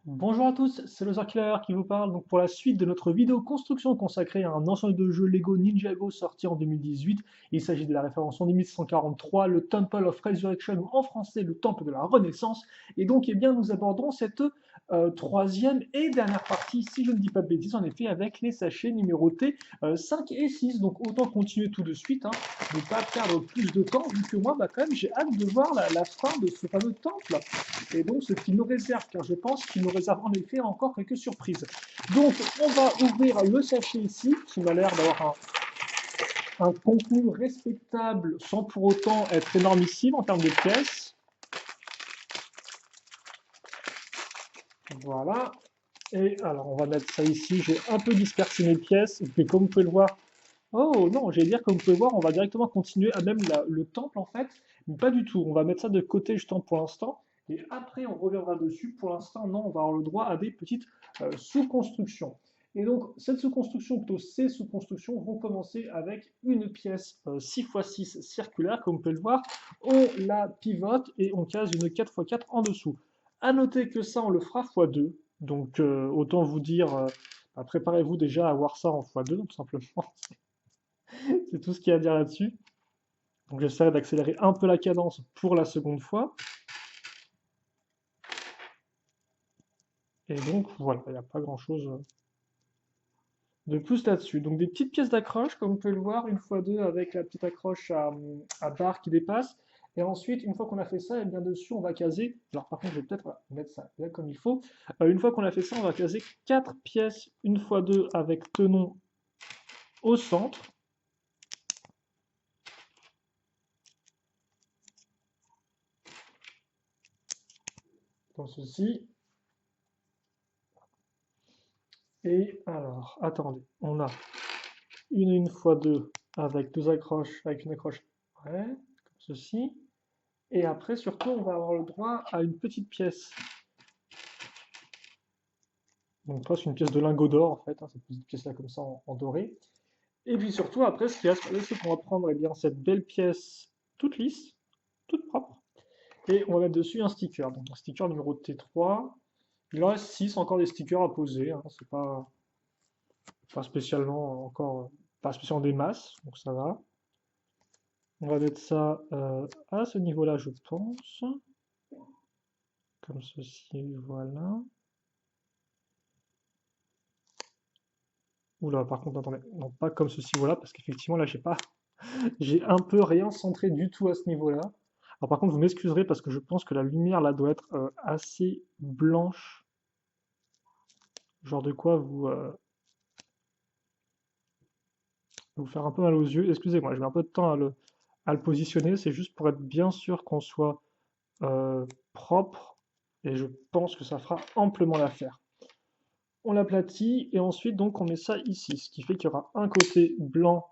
Bonjour à tous, c'est le Killer qui vous parle donc pour la suite de notre vidéo construction consacrée à un ensemble de jeux Lego Ninjago sorti en 2018. Il s'agit de la référence en 1143, le Temple of Resurrection ou en français le Temple de la Renaissance. Et donc eh bien, nous aborderons cette troisième et dernière partie, si je ne dis pas de bêtises, en effet avec les sachets numérotés 5 et 6. Donc autant continuer tout de suite, hein, ne pas perdre plus de temps, vu que moi quand même j'ai hâte de voir la fin de ce fameux temple et donc ce qu'il nous réserve, car je pense qu'il nous réserve en effet encore quelques surprises. Donc on va ouvrir le sachet ici, qui m'a l'air d'avoir un contenu respectable sans pour autant être énormissime en termes de pièces. Voilà. Et alors on va mettre ça ici, j'ai un peu dispersé mes pièces, et comme vous pouvez le voir, oh non, j'allais dire comme vous pouvez le voir, on va directement continuer à même le temple en fait, mais pas du tout. On va mettre ça de côté justement pour l'instant, et après on reviendra dessus. Pour l'instant, non, on va avoir le droit à des petites sous-constructions. Et donc cette sous-construction, plutôt ces sous-constructions, vont commencer avec une pièce 6x6 circulaire, comme vous pouvez le voir. On la pivote et on case une 4x4 en dessous. À noter que ça, on le fera x2. Donc autant vous dire, préparez-vous déjà à voir ça en x2, tout simplement. C'est tout ce qu'il y a à dire là-dessus. Donc j'essaierai d'accélérer un peu la cadence pour la seconde fois. Et donc voilà, il n'y a pas grand-chose de plus là-dessus. Donc des petites pièces d'accroche, comme vous pouvez le voir, une fois deux avec la petite accroche à barre qui dépasse. Et ensuite, une fois qu'on a fait ça, et bien dessus, on va caser. Alors par contre, je vais peut-être mettre ça là comme il faut. Une fois qu'on a fait ça, on va caser quatre pièces une fois deux avec tenon au centre. Comme ceci. Et alors, attendez, on a une fois deux avec deux accroches, avec une accroche, ouais, comme ceci. Et après, surtout, on va avoir le droit à une petite pièce. Donc presque une pièce de lingot d'or en fait, hein, cette petite pièce là comme ça en doré. Et puis surtout, après, ce qui reste, c'est qu'on va prendre eh bien, cette belle pièce toute lisse, toute propre, et on va mettre dessus un sticker. Donc un sticker numéro T3. Il en reste 6 encore des stickers à poser, hein, c'est pas spécialement encore, pas spécialement des masses, donc ça va. On va mettre ça à ce niveau-là, je pense. Comme ceci, voilà. Oula, par contre, attendez, non, pas comme ceci, voilà, parce qu'effectivement, là, j'ai un peu rien centré du tout à ce niveau-là. Alors, par contre, vous m'excuserez parce que je pense que la lumière, là, doit être assez blanche. Genre de quoi vous faire un peu mal aux yeux. Excusez-moi, je mets un peu de temps à le positionner. C'est juste pour être bien sûr qu'on soit propre. Et je pense que ça fera amplement l'affaire. On l'aplatit et ensuite donc on met ça ici, ce qui fait qu'il y aura un côté blanc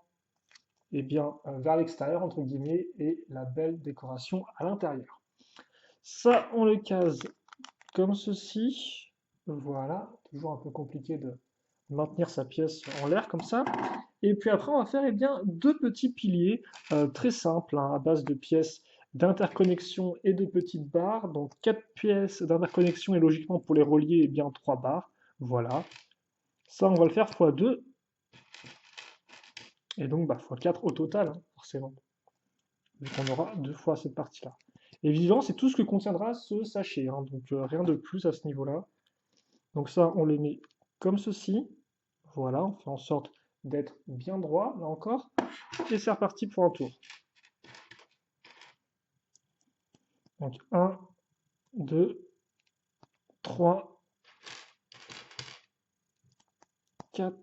et bien vers l'extérieur entre guillemets et la belle décoration à l'intérieur. Ça on le case comme ceci, voilà, toujours un peu compliqué de maintenir sa pièce en l'air comme ça. Et puis après on va faire eh bien deux petits piliers très simples hein, à base de pièces d'interconnexion et de petites barres, donc quatre pièces d'interconnexion et logiquement pour les relier eh bien trois barres, voilà. Ça, on va le faire x2, et donc bah, x4 au total, hein, forcément, vu qu'on aura deux fois cette partie-là. Et vivant, c'est tout ce que contiendra ce sachet, hein, donc rien de plus à ce niveau-là. Donc ça, on le met comme ceci, voilà, on fait en sorte d'être bien droit, là encore, et c'est reparti pour un tour. Donc 1, 2, 3, 4,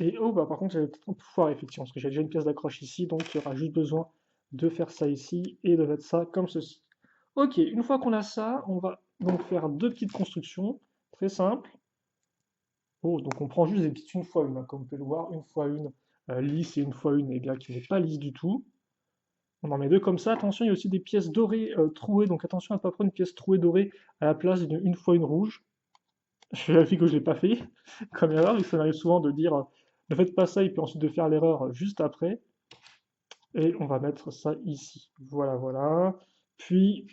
et oh, bah par contre, j'avais peut-être un peu foiré, effectivement, parce que j'ai déjà une pièce d'accroche ici, donc il y aura juste besoin de faire ça ici et de mettre ça comme ceci. Ok, une fois qu'on a ça, on va donc faire deux petites constructions, très simples. Oh, donc on prend juste des petites une fois une, hein, comme vous pouvez le voir, une fois une lisse et une fois une eh bien, qui n'est pas lisse du tout. On en met deux comme ça. Attention, il y a aussi des pièces dorées trouées, donc attention à ne pas prendre une pièce trouée dorée à la place d'une une fois une rouge. Je vérifie que je ne l'ai pas fait comme erreur, il ça m'arrive souvent de dire ne faites pas ça et puis ensuite de faire l'erreur juste après. Et on va mettre ça ici. Voilà, voilà. Puis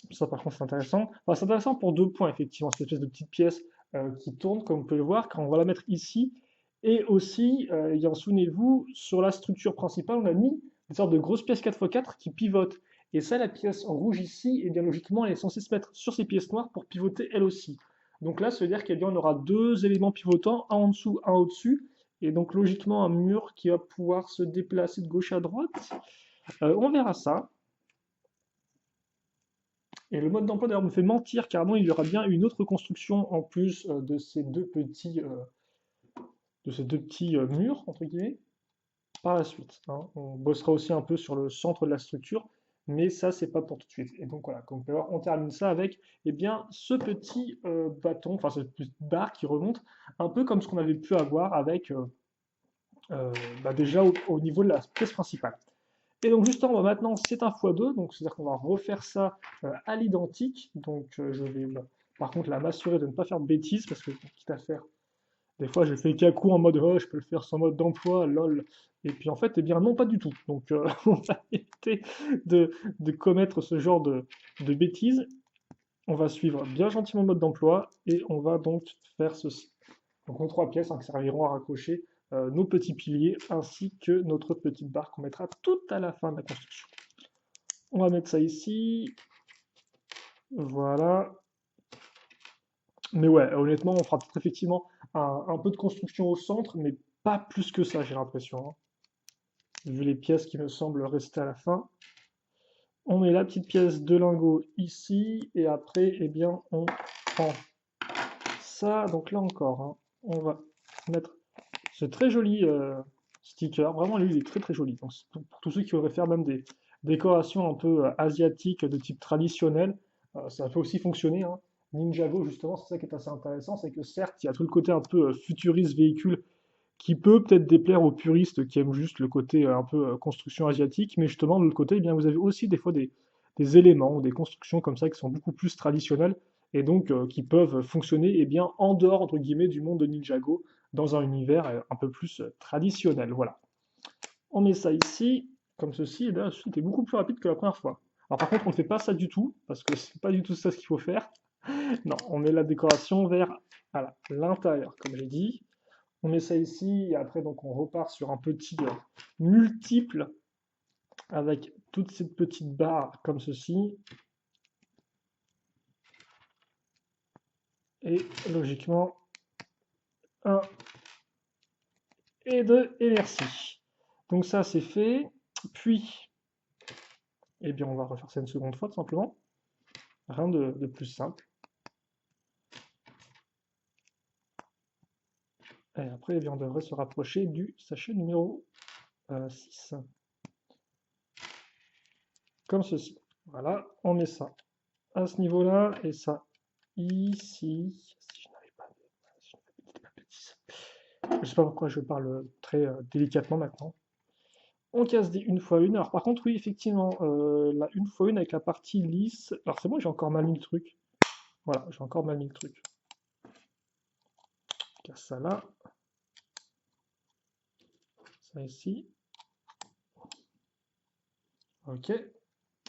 Ça, par contre, c'est intéressant. Enfin, c'est intéressant pour deux points, effectivement, cette espèce de petite pièce qui tourne, comme vous pouvez le voir, quand on va la mettre ici. Et aussi, souvenez-vous, sur la structure principale, on a mis des sortes de grosses pièces 4x4 qui pivotent. Et ça, la pièce en rouge ici, et bien logiquement, elle est censée se mettre sur ces pièces noires pour pivoter elle aussi. Donc là, ça veut dire qu'on aura deux éléments pivotants, un en dessous, un au-dessus. Et donc logiquement, un mur qui va pouvoir se déplacer de gauche à droite. On verra ça. Et le mode d'emploi d'ailleurs me fait mentir, car non, il y aura bien une autre construction en plus de ces deux petits murs, entre guillemets, par la suite, hein. On bossera aussi un peu sur le centre de la structure, mais ça, c'est pas pour tout de suite. Et donc voilà, comme vous pouvez voir, on termine ça avec eh bien, ce petit bâton, enfin cette petite barre qui remonte, un peu comme ce qu'on avait pu avoir avec déjà au niveau de la pièce principale. Et donc justement, maintenant, c'est un x2, donc c'est-à-dire qu'on va refaire ça à l'identique. Donc je vais, bon, par contre, là, m'assurer de ne pas faire de bêtises, parce que quitte à faire, des fois, je fais le cacou en mode, oh, je peux le faire sans mode d'emploi, lol. Et puis en fait, eh bien non, pas du tout. Donc on va éviter de commettre ce genre de bêtises. On va suivre bien gentiment le mode d'emploi, et on va donc faire ceci. Donc on a trois pièces hein, qui serviront à raccrocher nos petits piliers ainsi que notre petite barre qu'on mettra tout à la fin de la construction. On va mettre ça ici. Voilà. Mais ouais, honnêtement, on fera peut-être effectivement un peu de construction au centre, mais pas plus que ça, j'ai l'impression, hein, vu les pièces qui me semblent rester à la fin. On met la petite pièce de lingot ici, et après, eh bien, on prend ça. Donc là encore, hein, on va mettre ce très joli sticker. Vraiment, lui, il est très très joli. Donc, pour tous ceux qui voudraient faire même des décorations un peu asiatiques de type traditionnel, ça peut aussi fonctionner, hein. Ninjago, justement, c'est ça qui est assez intéressant, c'est que certes, il y a tout le côté un peu futuriste véhicule qui peut peut-être déplaire aux puristes qui aiment juste le côté un peu construction asiatique, mais justement, de l'autre côté, eh bien, vous avez aussi des fois des éléments ou des constructions comme ça qui sont beaucoup plus traditionnelles et donc qui peuvent fonctionner eh bien, en dehors, entre guillemets, du monde de Ninjago, dans un univers un peu plus traditionnel. Voilà. On met ça ici, comme ceci, et là, c'était beaucoup plus rapide que la première fois. Alors par contre, on ne fait pas ça du tout, parce que c'est pas du tout ça ce qu'il faut faire. Non, on met la décoration vers voilà, l'intérieur, comme j'ai dit. On met ça ici, et après, donc, on repart sur un petit multiple avec toute cette petite barre comme ceci. Et logiquement, 1 et 2, et merci. Donc ça, c'est fait. Puis, eh bien, on va refaire ça une seconde fois, tout simplement. Rien de plus simple. Et après, eh bien, on devrait se rapprocher du sachet numéro 6. Comme ceci. Voilà, on met ça à ce niveau-là, et ça ici. Si je n'avais pas de bêtises. Je ne sais pas pourquoi je parle très délicatement maintenant. On casse des 1x1. Alors par contre, oui, effectivement, la 1x1 avec la partie lisse. Alors c'est moi, j'ai encore mal mis le truc. Voilà, j'ai encore mal mis le truc. On casse ça là. Ça ici. Ok.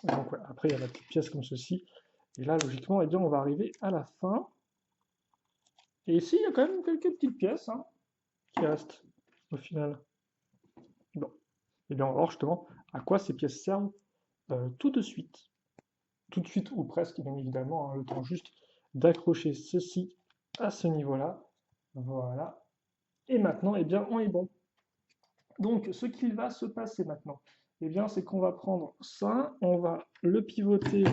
Donc ouais, après, il y a la petite pièce comme ceci. Et là, logiquement, eh bien, on va arriver à la fin. Et ici, il y a quand même quelques petites pièces hein, qui restent au final. Bon. Et bien, on va voir justement à quoi ces pièces servent tout de suite. Tout de suite, ou presque, bien évidemment, hein, le temps juste d'accrocher ceci à ce niveau-là. Voilà. Et maintenant, eh bien, on est bon. Donc, ce qu'il va se passer maintenant, eh bien, c'est qu'on va prendre ça, on va le pivoter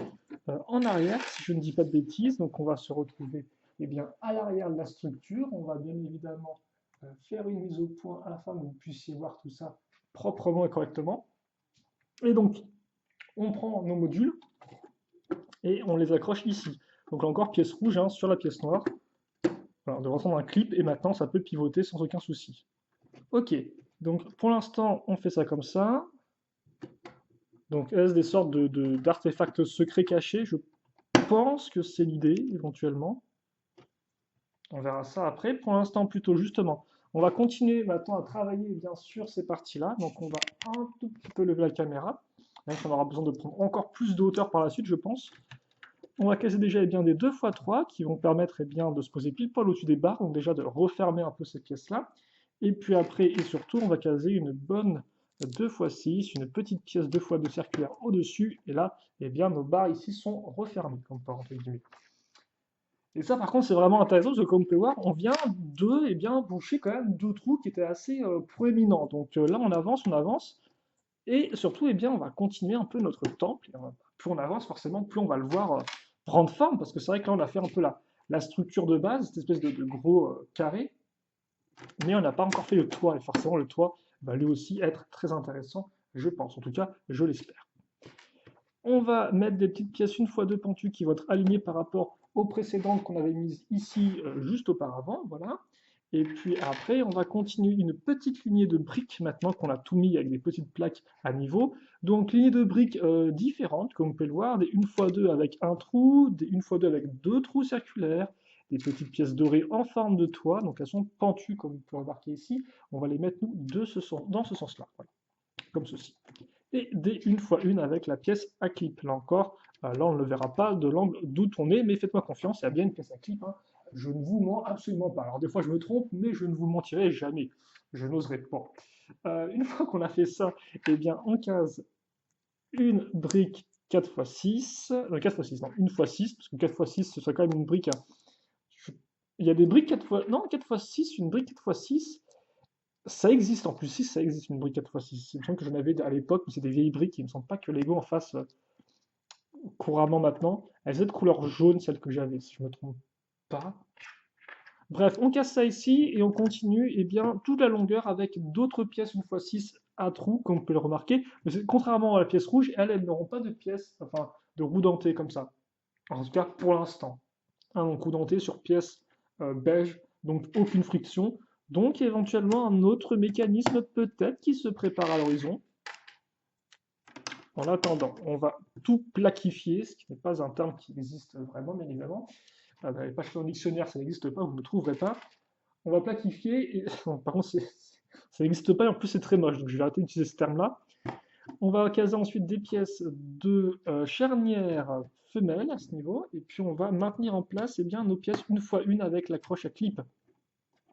en arrière, si je ne dis pas de bêtises. Donc, on va se retrouver eh bien, à l'arrière de la structure. On va bien évidemment faire une mise au point afin que vous puissiez voir tout ça proprement et correctement. Et donc, on prend nos modules et on les accroche ici. Donc, là encore, pièce rouge hein, sur la pièce noire. Alors, on devrait prendre un clip et maintenant, ça peut pivoter sans aucun souci. Ok, donc pour l'instant, on fait ça comme ça. Donc, est-ce des sortes d'artefacts secrets cachés? Je pense que c'est l'idée, éventuellement. On verra ça après. Pour l'instant, plutôt justement, on va continuer maintenant à travailler bien sûr ces parties-là. Donc, on va un tout petit peu lever la caméra. Même si on aura besoin de prendre encore plus de hauteur par la suite, je pense. On va caser déjà bien des 2 fois 3 qui vont permettre bien de se poser pile poil au-dessus des barres, donc déjà de refermer un peu ces pièces-là. Et puis après, et surtout, on va caser une bonne 2 fois 6, une petite pièce 2 fois 2 circulaire au-dessus, et là, bien, nos barres ici sont refermées, comme par entre guillemets. Et ça, par contre, c'est vraiment intéressant parce que, comme vous pouvez voir, on vient de bien, boucher quand même deux trous qui étaient assez proéminents. Donc là, on avance, et surtout, bien, on va continuer un peu notre temple. Plus on avance, forcément, plus on va le voir prendre forme, parce que c'est vrai que là, on a fait un peu la structure de base, cette espèce de gros carré, mais on n'a pas encore fait le toit, et forcément, le toit va lui aussi être très intéressant, je pense. En tout cas, je l'espère. On va mettre des petites pièces une fois deux pentues qui vont être alignées par rapport aux précédentes qu'on avait mises ici juste auparavant, voilà. Et puis après, on va continuer une petite lignée de briques maintenant qu'on a tout mis avec des petites plaques à niveau. Donc lignée de briques différentes, comme vous pouvez le voir, des 1x2 avec un trou, des 1x2 avec deux trous circulaires, des petites pièces dorées en forme de toit, donc elles sont pentues comme vous pouvez remarquer ici. On va les mettre nous dans ce sens-là, voilà, comme ceci. Et des une fois une avec la pièce à clip. Là encore, là on ne le verra pas de l'angle d'où on est, mais faites-moi confiance, il y a bien une pièce à clip, hein. Je ne vous mens absolument pas. Alors des fois je me trompe, mais je ne vous mentirai jamais. Je n'oserais pas. Une fois qu'on a fait ça, eh bien on case une brique 4x6, 4x6, non, 1x6, parce que 4x6 ce serait quand même une brique. Il y a des briques 4x, non, 4x6, une brique 4x6, ça existe en plus, si ça existe une brique 4x6. Il me semble que j'en avais à l'époque, mais c'est des vieilles briques, il me semble pas que Lego en fasse couramment maintenant. Elles sont de couleur jaune, celle que j'avais, si je me trompe pas. Bref, on casse ça ici et on continue bien toute la longueur avec d'autres pièces 1x6 à trous, comme vous pouvez le remarquer. Mais contrairement à la pièce rouge, elles n'auront pas de pièces, enfin de roues dentées comme ça. En tout cas pour l'instant. Un coup denté sur pièce beige, donc aucune friction. Donc éventuellement un autre mécanisme peut-être qui se prépare à l'horizon. En attendant, on va tout plaquifier, ce qui n'est pas un terme qui existe vraiment, bien évidemment. Vous n'avez pas dans le dictionnaire, ça n'existe pas, vous ne le trouverez pas. On va plaquifier, et par contre, ça n'existe pas, et en plus c'est très moche, donc je vais arrêter d'utiliser ce terme-là. On va caser ensuite des pièces de charnière femelle à ce niveau, et puis on va maintenir en place bien, nos pièces une fois une avec l'accroche à clip.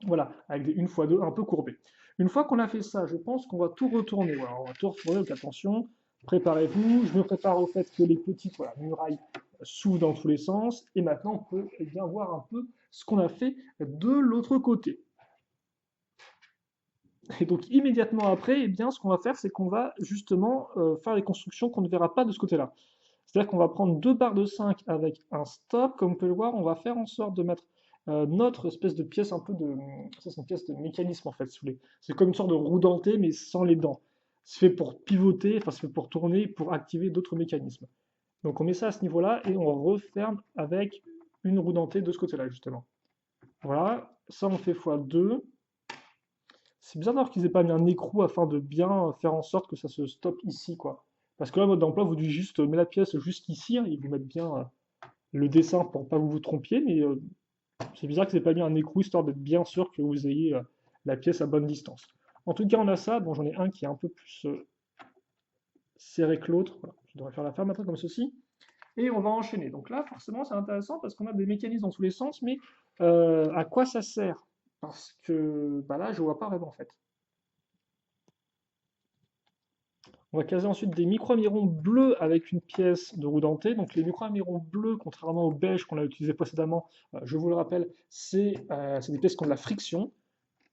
Voilà, avec des 1x2 un peu courbées. Une fois qu'on a fait ça, je pense qu'on va tout retourner. Voilà, on va tout retourner, donc attention, préparez-vous. Je me prépare au fait que les petites murailles s'ouvrent dans tous les sens. Et maintenant, on peut bien voir un peu ce qu'on a fait de l'autre côté. Et donc immédiatement après, bien, ce qu'on va faire, c'est qu'on va justement faire les constructions qu'on ne verra pas de ce côté-là. C'est-à-dire qu'on va prendre deux barres de 5 avec un stop. Comme vous pouvez le voir, on va faire en sorte de mettre notre espèce de pièce un peu de... Ça, c'est une pièce de mécanisme en fait, si vous voulez. C'est comme une sorte de roue dentée, mais sans les dents. C'est fait pour pivoter, enfin c'est fait pour tourner, pour activer d'autres mécanismes. Donc on met ça à ce niveau-là et on referme avec une roue dentée de ce côté-là, justement. Voilà, ça on fait x2. C'est bizarre d'avoir qu'ils aient pas mis un écrou afin de bien faire en sorte que ça se stoppe ici, quoi. Parce que là, mode d'emploi, vous devez juste mettre la pièce jusqu'ici, hein, et vous mettre bien le dessin pour pas vous trompiez, mais c'est bizarre qu'ils aient pas mis un écrou histoire d'être bien sûr que vous ayez la pièce à bonne distance. En tout cas, on a ça. Bon, j'en ai un qui est un peu plus serré que l'autre. Voilà. Je devrais faire la faire maintenant comme ceci. Et on va enchaîner. Donc là, forcément, c'est intéressant parce qu'on a des mécanismes dans tous les sens, mais à quoi ça sert? Parce que bah là, je vois pas vraiment en fait. On va caser ensuite des micro-amirons bleus avec une pièce de roue dentée. Donc les micro-amirons bleus, contrairement au beige qu'on a utilisé précédemment, je vous le rappelle, c'est des pièces qui ont de la friction.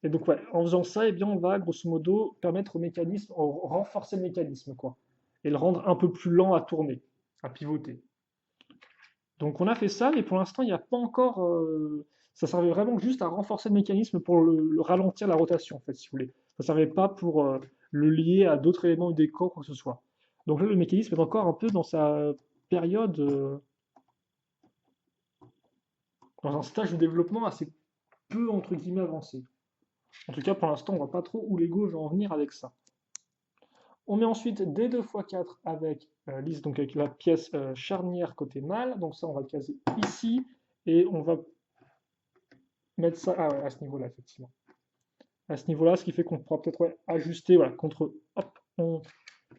Et donc ouais, en faisant ça, bien, on va grosso modo permettre au mécanisme, renforcer le mécanisme, quoi. Et le rendre un peu plus lent à tourner, à pivoter. Donc on a fait ça, mais pour l'instant, il n'y a pas encore... ça servait vraiment juste à renforcer le mécanisme pour le ralentir la rotation, en fait, si vous voulez. Ça ne servait pas pour le lier à d'autres éléments du décor, quoi que ce soit. Donc là, le mécanisme est encore un peu dans sa période, dans un stage de développement assez peu, entre guillemets, avancé. En tout cas, pour l'instant, on ne voit pas trop où Lego va en venir avec ça. On met ensuite des 2x4 avec lisse, donc avec la pièce charnière côté mâle. Donc ça, on va le caser ici. Et on va mettre ça à ce niveau-là, effectivement. À ce niveau-là, ce qui fait qu'on pourra peut-être ajuster, voilà, contre, hop, on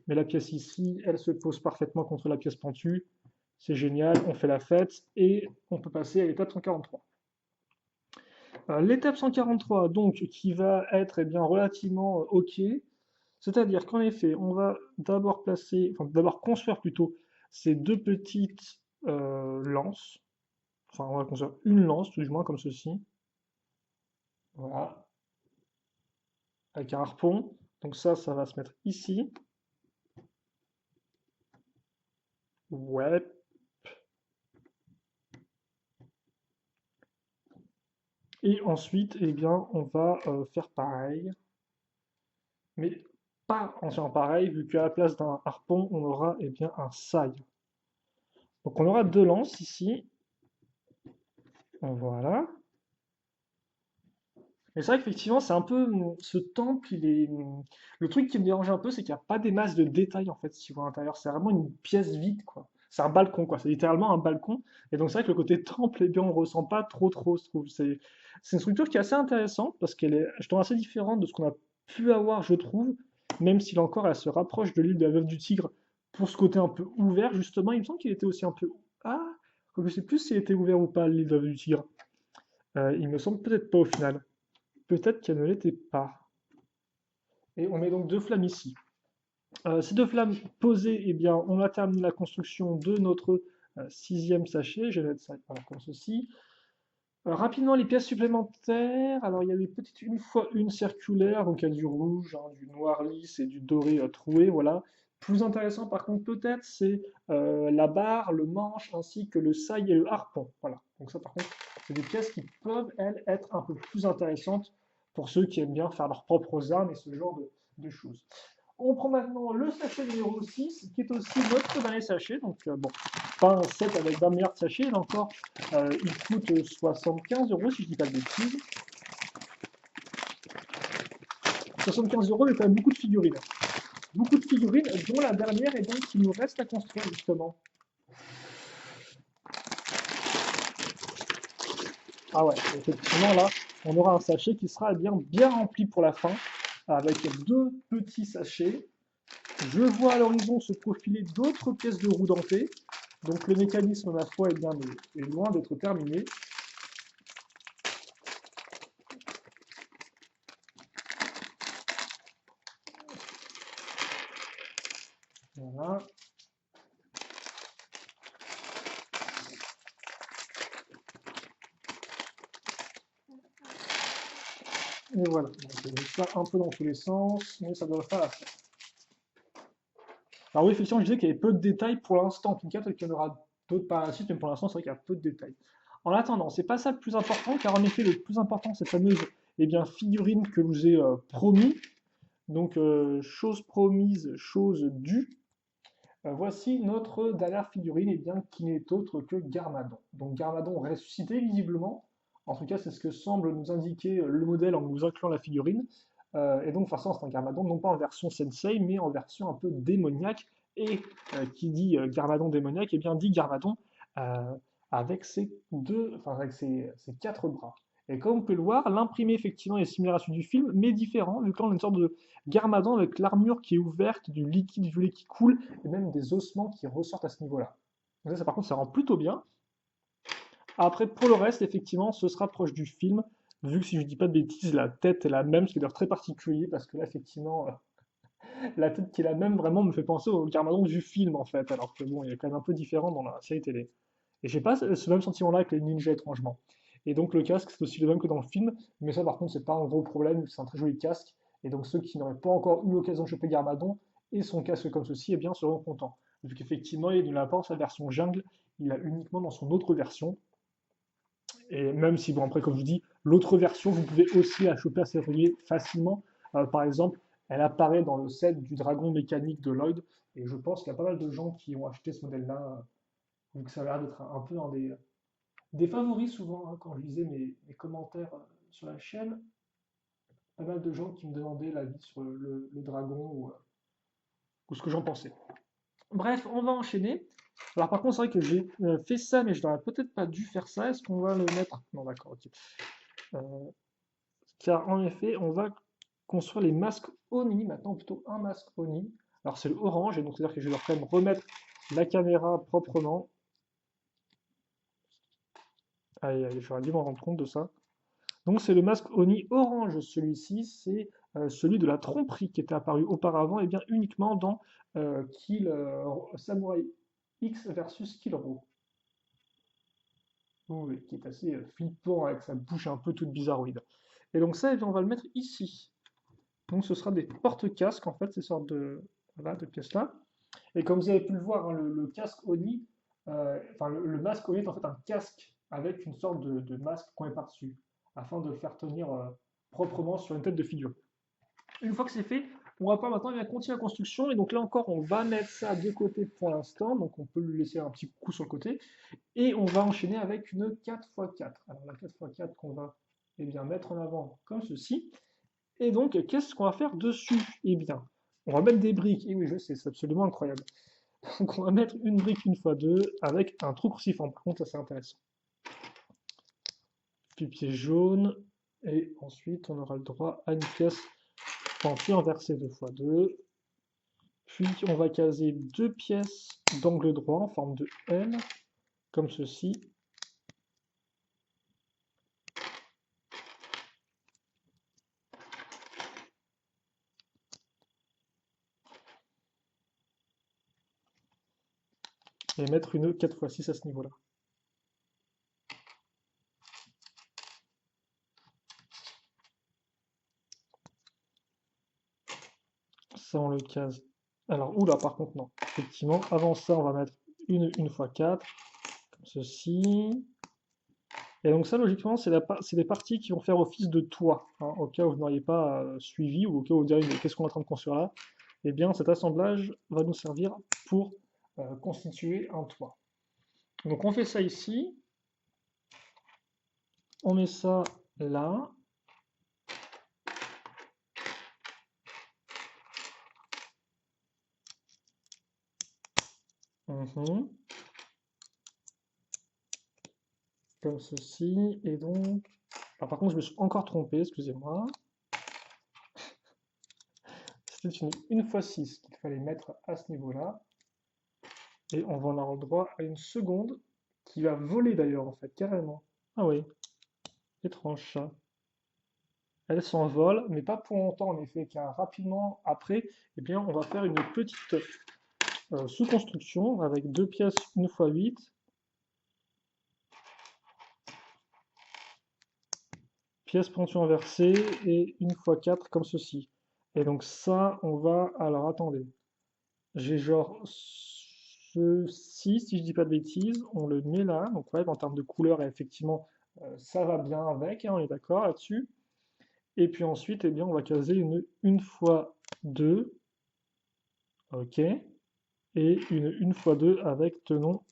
met la pièce ici, elle se pose parfaitement contre la pièce pentue, C'est génial, on fait la fête et on peut passer à l'étape 143. L'étape 143, donc, qui va être eh bien, relativement OK, c'est-à-dire qu'en effet, on va d'abord placer, enfin d'abord construire plutôt ces deux petites lances. Enfin, on va construire une lance, tout du moins comme ceci. Voilà, avec un harpon. Donc ça va se mettre ici. Ouais. Et ensuite, eh bien, on va faire pareil. Mais pas en faisant pareil, vu qu'à la place d'un harpon, on aura eh bien, un saille. Donc on aura deux lances ici. Voilà. Et c'est vrai qu'effectivement, c'est un peu ce temple, le truc qui me dérange un peu, c'est qu'il n'y a pas des masses de détails en fait, si vous voyez à l'intérieur. C'est vraiment une pièce vide, quoi. C'est un balcon, quoi. C'est littéralement un balcon. Et donc c'est vrai que le côté temple, eh bien, on ne ressent pas trop, je trouve. C'est une structure qui est assez intéressante parce qu'elle est, je trouve, assez différente de ce qu'on a pu avoir, je trouve, même si là encore, elle se rapproche de l'île de la Veuve du Tigre pour ce côté un peu ouvert, justement. Il me semble qu'il était aussi un peu. Ah, je ne sais plus s'il était ouvert ou pas, l'île de la Veuve du Tigre. Il me semble peut-être pas au final. Peut-être qu'elle ne l'était pas. Et on met donc deux flammes ici. Ces deux flammes posées, eh bien, on a terminé la construction de notre sixième sachet. Je vais mettre ça voilà, comme ceci. Rapidement, les pièces supplémentaires. Alors, il y avait peut-être une fois une circulaire, donc il y a du rouge, hein, du noir lisse et du doré troué. Voilà. Plus intéressant, par contre, peut-être, c'est la barre, le manche, ainsi que le saille et le harpon. Voilà. Donc ça, par contre, c'est des pièces qui peuvent, elles, être un peu plus intéressantes pour ceux qui aiment bien faire leurs propres armes et ce genre de choses. On prend maintenant le sachet numéro 6, qui est aussi notre dernier sachet. Donc, bon, pas un set avec 20 milliards de sachets, là encore, il coûte 75 euros si je dis pas de bêtises. 75 euros, mais quand même beaucoup de figurines. Beaucoup de figurines, dont la dernière et donc qui nous reste à construire justement. Ah ouais, effectivement là, on aura un sachet qui sera bien rempli pour la fin, avec deux petits sachets. Je vois à l'horizon se profiler d'autres pièces de roue dentée. Donc le mécanisme, ma foi, est loin d'être terminé. Voilà. Et voilà. Donc, je ça un peu dans tous les sens, mais ça devrait faire l'affaire. Alors oui, effectivement, je disais qu'il y avait peu de détails pour l'instant. En tout cas, peut-être qu'il y en aura d'autres par la suite, mais pour l'instant, c'est vrai qu'il y a peu de détails. En attendant, c'est pas ça le plus important, car en effet, le plus important, c'est cette fameuse eh bien, figurine que je vous ai promis. Donc, chose promise, chose due. Voici notre dernière figurine, eh bien, qui n'est autre que Garmadon. Donc Garmadon ressuscité visiblement, en tout cas c'est ce que semble nous indiquer le modèle en nous incluant la figurine. Et donc forcément c'est un Garmadon, non pas en version Sensei, mais en version un peu démoniaque. Et qui dit Garmadon démoniaque, eh bien dit Garmadon euh, avec ses quatre bras. Et comme vous pouvez le voir, l'imprimé effectivement est similaire à celui du film, mais différent, vu qu'on a une sorte de Garmadon avec l'armure qui est ouverte, du liquide violet qui coule, et même des ossements qui ressortent à ce niveau-là. Donc ça, par contre, ça rend plutôt bien. Après, pour le reste, effectivement, ce sera proche du film, vu que si je ne dis pas de bêtises, la tête est la même, ce qui est d'ailleurs très particulier, parce que là, effectivement, la tête qui est la même, vraiment, me fait penser au Garmadon du film, en fait, alors que bon, il est quand même un peu différent dans la série télé. Et j'ai pas ce même sentiment-là avec les ninjas, étrangement. Et donc, le casque, c'est aussi le même que dans le film, mais ça, par contre, c'est pas un gros problème, c'est un très joli casque, et donc ceux qui n'auraient pas encore eu l'occasion de choper Garmadon et son casque comme ceci, eh bien, seront contents. Vu qu'effectivement, il ne l'a pas en sa version jungle, il l'a uniquement dans son autre version, et même si, bon, après, comme je vous dis, l'autre version, vous pouvez aussi la choper assez facilement. Par exemple, elle apparaît dans le set du dragon mécanique de Lloyd. Et je pense qu'il y a pas mal de gens qui ont acheté ce modèle-là, vu que ça a l'air d'être un peu un des favoris souvent. Hein, quand je lisais mes commentaires sur la chaîne, pas mal de gens qui me demandaient l'avis sur le dragon ou ce que j'en pensais. Bref, on va enchaîner. Alors par contre, c'est vrai que j'ai fait ça, mais je n'aurais peut-être pas dû faire ça. Est-ce qu'on va le mettre? Non, d'accord, ok. Euh, Car en effet, on va construire les masques Oni, maintenant plutôt un masque Oni. Alors c'est le orange, et donc c'est-à-dire que je vais leur quand même remettre la caméra proprement. Aïe, aïe, j'aurais dû m'en rendre compte de ça. Donc c'est le masque Oni orange, celui-ci, c'est celui de la tromperie qui était apparu auparavant et bien uniquement dans Samurai X versus Kill Row. Oui, qui est assez flippant avec sa bouche un peu toute bizarroïde. Et donc ça, eh bien, on va le mettre ici. Donc ce sera des porte-casques, en fait, ces sortes voilà, de pièces-là. Et comme vous avez pu le voir, hein, le casque Oni, enfin le masque Oni est en fait un casque avec une sorte de masque qu'on met par-dessus, afin de le faire tenir proprement sur une tête de figure. Une fois que c'est fait, on va pouvoir maintenant eh bien, continuer la construction. Et donc là encore, on va mettre ça de côté pour l'instant. Donc on peut lui laisser un petit coup sur le côté. Et on va enchaîner avec une 4x4. Alors la 4x4 qu'on va eh bien, mettre en avant comme ceci. Et donc, qu'est-ce qu'on va faire dessus? Eh bien, on va mettre des briques. Et oui, je sais, c'est absolument incroyable. Donc, on va mettre une brique une fois deux avec un trou cruciforme. Par contre, ça c'est intéressant. Puis pied jaune. Et ensuite, on aura le droit à une pièce pentue inversée deux fois deux. Puis, on va caser deux pièces d'angle droit en forme de L, comme ceci. Et mettre une 4x6 à ce niveau-là. Ça, on le case. Alors, oula, par contre, non. Effectivement, avant ça, on va mettre une 1x4, comme ceci. Et donc ça, logiquement, c'est les parties qui vont faire office de toit, hein, au cas où vous n'auriez pas suivi, ou au cas où vous diriez, mais qu'est-ce qu'on est en train de construire là? Eh bien, cet assemblage va nous servir pour constituer un toit. Donc on fait ça ici, on met ça là. Mhm. Comme ceci, et donc... Alors, par contre, je me suis encore trompé, excusez-moi. C'était une x6 qu'il fallait mettre à ce niveau-là. Et on va en avoir le droit à une seconde, qui va voler d'ailleurs, en fait, carrément. Ah oui, étrange ça. Elle s'envole, mais pas pour longtemps en effet, car rapidement après, eh bien, on va faire une petite sous-construction avec deux pièces 1x8. Pièce pension inversée et 1x4 comme ceci. Et donc ça, on va... Alors attendez, j'ai genre ceci, si je dis pas de bêtises, on le met là. Donc ouais, en termes de couleur, effectivement, ça va bien avec, hein, on est d'accord là-dessus. Et puis ensuite, eh bien, on va caser une 1x2, ok, et une 1x2 avec tenon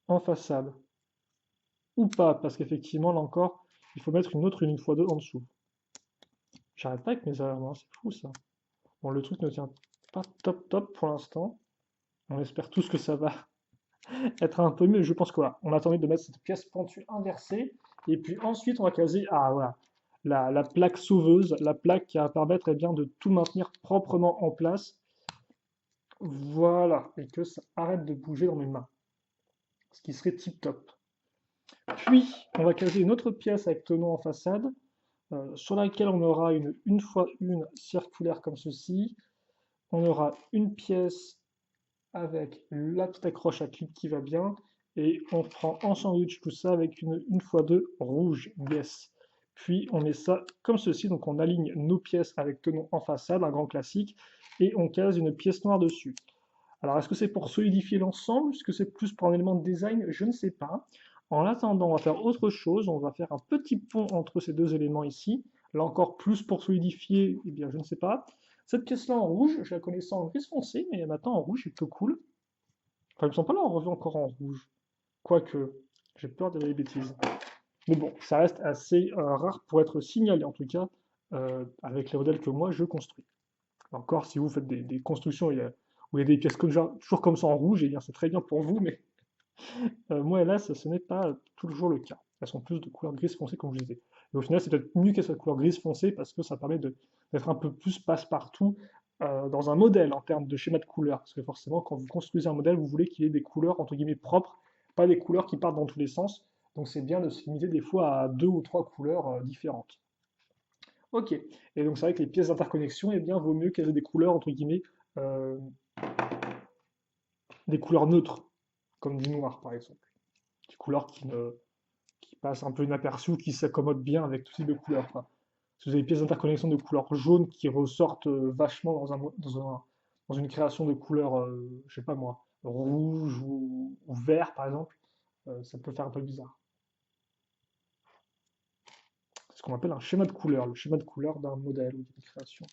en façade. Ou pas, parce qu'effectivement, là encore, il faut mettre une autre une 1x2 en dessous. J'arrête pas avec mes erreurs, hein, c'est fou ça. Bon, le truc ne tient pas top top pour l'instant. On espère tous que ça va être un peu mieux. Je pense qu'on on attendait de mettre cette pièce pentue inversée. Et puis ensuite, on va caser voilà, la plaque sauveuse, la plaque qui va permettre eh bien, de tout maintenir proprement en place. Voilà, et que ça arrête de bouger dans mes mains. Ce qui serait tip top. Puis, on va caser une autre pièce avec tenon en façade, sur laquelle on aura une 1x1 circulaire comme ceci. On aura une pièce avec la petite accroche à clip qui va bien. Et on prend en sandwich tout ça avec une 1x2 rouge, yes. Puis on met ça comme ceci, donc on aligne nos pièces avec tenon en façade, un grand classique, et on case une pièce noire dessus. Alors est-ce que c'est pour solidifier l'ensemble? Est-ce que c'est plus pour un élément de design? Je ne sais pas. En attendant, on va faire autre chose, on va faire un petit pont entre ces deux éléments ici. Là encore, plus pour solidifier, eh bien je ne sais pas. Cette pièce-là en rouge, je la connaissais en gris foncé, mais maintenant en rouge, c'est plutôt cool. Enfin, ils ne sont pas là en revue encore en rouge. Quoique, j'ai peur de dire des bêtises. Mais bon, ça reste assez rare pour être signalé, en tout cas, avec les modèles que moi je construis. Encore, si vous faites des constructions où il y a des pièces toujours comme ça en rouge, eh bien c'est très bien pour vous, mais moi, hélas, ce n'est pas toujours le cas. Elles sont plus de couleur grise foncée, comme je disais. Et au final, c'est peut-être mieux qu'elles soient de couleur grise foncée parce que ça permet d'être un peu plus passe-partout dans un modèle en termes de schéma de couleurs. Parce que forcément, quand vous construisez un modèle, vous voulez qu'il ait des couleurs entre guillemets propres, pas des couleurs qui partent dans tous les sens. Donc c'est bien de se limiter des fois à deux ou trois couleurs différentes. Ok, et donc c'est vrai que les pièces d'interconnexion, eh bien, vaut mieux qu'elles aient des couleurs, entre guillemets, euh, des couleurs neutres, comme du noir par exemple. Des couleurs qui passent un peu inaperçues, qui s'accommodent bien avec tout type de couleurs, quoi. Si vous avez des pièces d'interconnexion de couleur jaune qui ressortent vachement dans une création de couleur, je sais pas moi, rouge ou vert par exemple, ça peut faire un peu bizarre. C'est ce qu'on appelle un schéma de couleur, le schéma de couleur d'un modèle ou d'une création.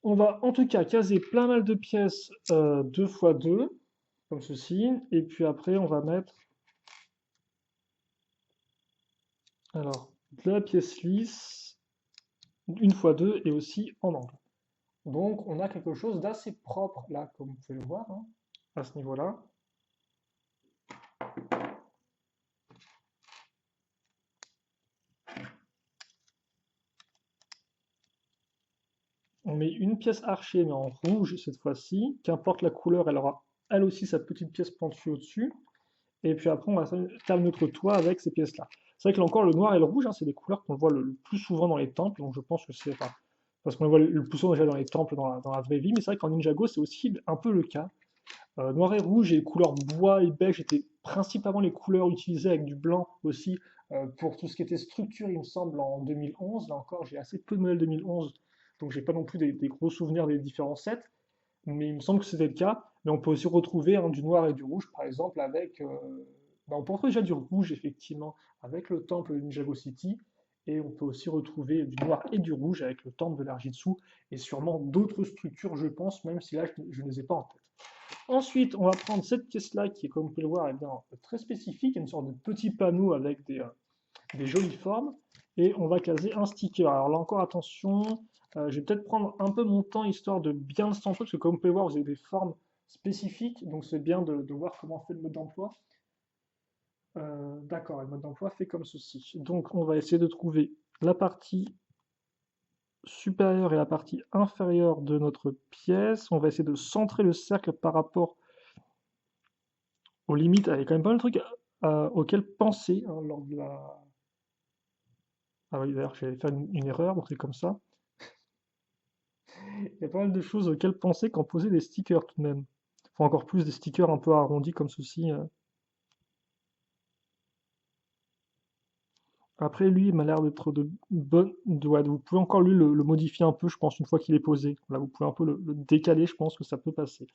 On va en tout cas caser plein mal de pièces 2 x 2, comme ceci, et puis après on va mettre alors de la pièce lisse 1 x 2 et aussi en angle. Donc on a quelque chose d'assez propre là, comme vous pouvez le voir, hein, à ce niveau-là. On met une pièce archée, mais en rouge cette fois-ci. Qu'importe la couleur, elle aura elle aussi sa petite pièce pointue au-dessus. Et puis après, on va faire notre toit avec ces pièces-là. C'est vrai que là encore, le noir et le rouge, hein, c'est des couleurs qu'on voit le plus souvent dans les temples. Donc je pense que c'est enfin, parce qu'on les voit le plus souvent déjà dans les temples, dans la vraie vie. Mais c'est vrai qu'en Ninjago, c'est aussi un peu le cas. Noir et rouge et les couleurs bois et beige étaient principalement les couleurs utilisées avec du blanc aussi pour tout ce qui était structure, il me semble, en 2011. Là encore, j'ai assez peu de modèles 2011, donc j'ai pas non plus des gros souvenirs des différents sets, mais il me semble que c'était le cas. Mais on peut aussi retrouver hein, du noir et du rouge, par exemple, avec. On peut retrouver déjà du rouge, effectivement, avec le temple de Ninjago City, et on peut aussi retrouver du noir et du rouge avec le temple de l'Arjitsu, et sûrement d'autres structures, je pense, même si là, je ne les ai pas en tête. Ensuite, on va prendre cette pièce-là qui est, comme vous pouvez le voir, eh bien, très spécifique, une sorte de petit panneau avec des jolies formes, et on va caser un sticker. Alors là encore, attention, je vais peut-être prendre un peu mon temps histoire de bien le centrer, parce que comme vous pouvez le voir, vous avez des formes spécifiques, donc c'est bien de voir comment fait le mode d'emploi. D'accord, le mode d'emploi fait comme ceci. Donc on va essayer de trouver la partie supérieure et la partie inférieure de notre pièce. On va essayer de centrer le cercle par rapport aux limites. Il y a quand même pas mal de trucs auxquels penser hein, lors de la... Ah oui, d'ailleurs, j'allais faire une erreur, donc c'est comme ça. Il y a pas mal de choses auxquelles penser quand poser des stickers tout de même. Enfin, encore plus des stickers un peu arrondis comme ceci. Après, lui, il m'a l'air d'être de bonne. Ouais, vous pouvez encore lui le modifier un peu, je pense, une fois qu'il est posé. Là, vous pouvez un peu le décaler, je pense que ça peut passer.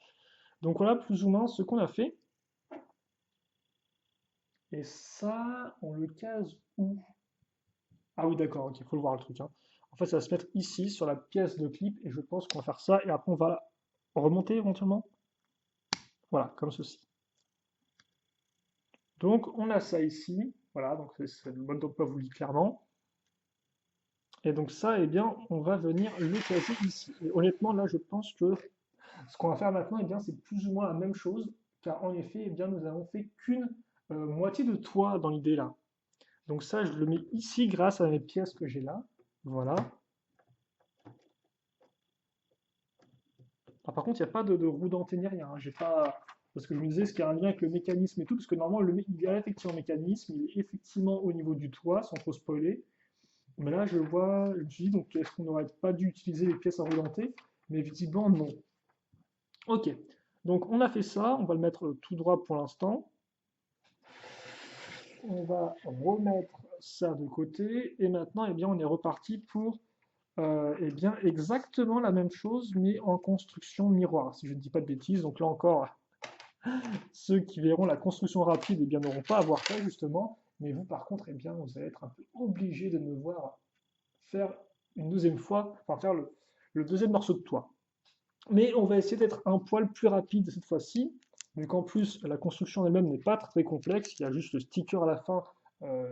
Donc voilà plus ou moins ce qu'on a fait. Et ça, on le case où? Ah oui, d'accord, ok, il faut le voir le truc, hein. En fait, ça va se mettre ici, sur la pièce de clip, et je pense qu'on va faire ça, et après on va remonter éventuellement. Voilà, comme ceci. Donc on a ça ici, voilà, donc c'est le mode d'emploi vous le dit clairement. Et donc ça, eh bien, on va venir le caser ici. Et honnêtement, là, je pense que ce qu'on va faire maintenant, eh bien, c'est plus ou moins la même chose, car en effet, eh bien, nous avons fait qu'une moitié de toit dans l'idée là. Donc ça, je le mets ici grâce à mes pièces que j'ai là. Voilà. Ah, par contre, il n'y a pas de roue dentée ni rien, hein. J'ai pas... Parce que je me disais, ce qu'il y a un lien avec le mécanisme et tout, parce que normalement, il y a effectivement un mécanisme, il est effectivement au niveau du toit, sans trop spoiler. Mais là, je vois, je me suis dit, donc est-ce qu'on n'aurait pas dû utiliser les pièces à roue dentée? Mais effectivement, non. Ok, donc on a fait ça, on va le mettre tout droit pour l'instant. On va remettre ça de côté, et maintenant, eh bien, on est reparti pour eh bien, exactement la même chose, mais en construction miroir, si je ne dis pas de bêtises. Donc là encore, ceux qui verront la construction rapide, eh bien, n'auront pas à voir ça, justement. Mais vous, par contre, eh bien, vous allez être un peu obligé de me voir faire une deuxième fois, enfin faire le deuxième morceau de toit. Mais on va essayer d'être un poil plus rapide cette fois-ci, vu qu'en plus, la construction elle-même n'est pas très complexe. Il y a juste le sticker à la fin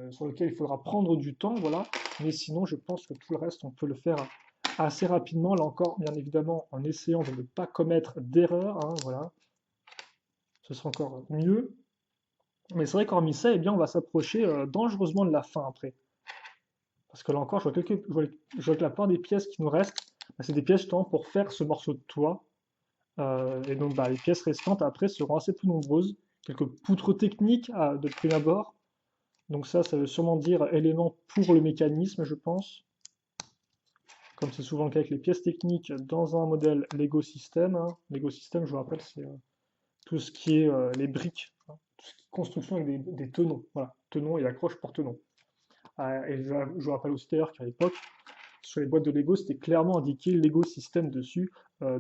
sur lequel il faudra prendre du temps, voilà. Mais sinon, je pense que tout le reste, on peut le faire assez rapidement. Là encore, bien évidemment, en essayant de ne pas commettre d'erreur, hein, voilà. Ce sera encore mieux. Mais c'est vrai qu'hormis ça, eh bien, on va s'approcher dangereusement de la fin après. Parce que là encore, je vois que la part des pièces qui nous restent, bah, c'est des pièces justement pour faire ce morceau de toit. Et donc bah, les pièces restantes après seront assez peu nombreuses, quelques poutres techniques de prime abord. Donc ça veut sûrement dire élément pour le mécanisme, je pense. Comme c'est souvent le cas avec les pièces techniques dans un modèle Lego System, hein. Lego System, je vous rappelle, c'est tout ce qui est les briques, hein, tout ce qui est construction avec des tenons. Voilà, tenons et accroches pour tenons. Et je vous rappelle aussi d'ailleurs qu'à l'époque, sur les boîtes de Lego, c'était clairement indiqué Lego System dessus,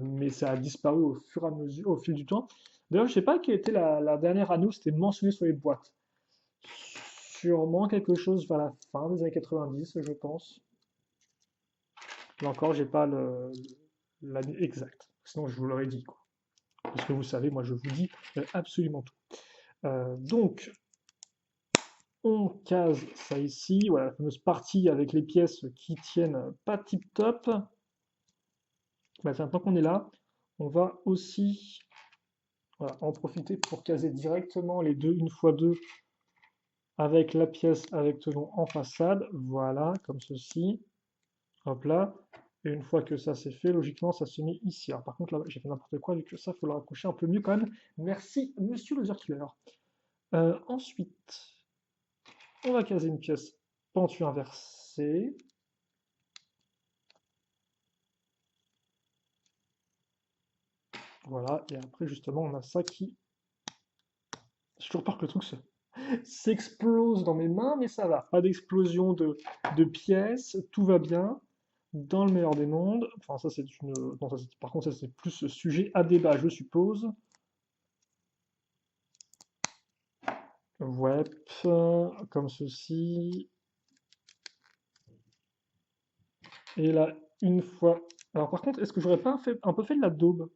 mais ça a disparu au fur et à mesure, au fil du temps. D'ailleurs, je sais pas quelle était la dernière année où c'était mentionné sur les boîtes. Sûrement quelque chose vers la fin des années 90, je pense. Là encore, j'ai pas l'année exacte. Sinon, je vous l'aurais dit, quoi. Parce que vous savez, moi, je vous dis absolument tout. Donc, on case ça ici. Voilà, la fameuse partie avec les pièces qui tiennent pas tip-top. Bah, tiens, tant qu'on est là, on va aussi voilà, en profiter pour caser directement les deux 1x2 avec la pièce avec tenon en façade. Voilà, comme ceci. Hop là. Et une fois que ça c'est fait, logiquement, ça se met ici. Alors par contre, là, j'ai fait n'importe quoi, vu que ça, il faut le raccrocher un peu mieux quand même. Merci, monsieur le Killer. Ensuite, on va caser une pièce pentue inversée. Voilà, et après, justement, on a ça qui... J'ai toujours peur que le truc s'explose dans mes mains, mais ça va. Pas d'explosion de pièces, tout va bien. Dans le meilleur des mondes. Enfin, ça, c'est une... Non, ça, par contre, ça, c'est plus sujet à débat, je suppose. Ouais, comme ceci. Et là, une fois. Alors, par contre, est-ce que j'aurais pas un peu fait de la daube?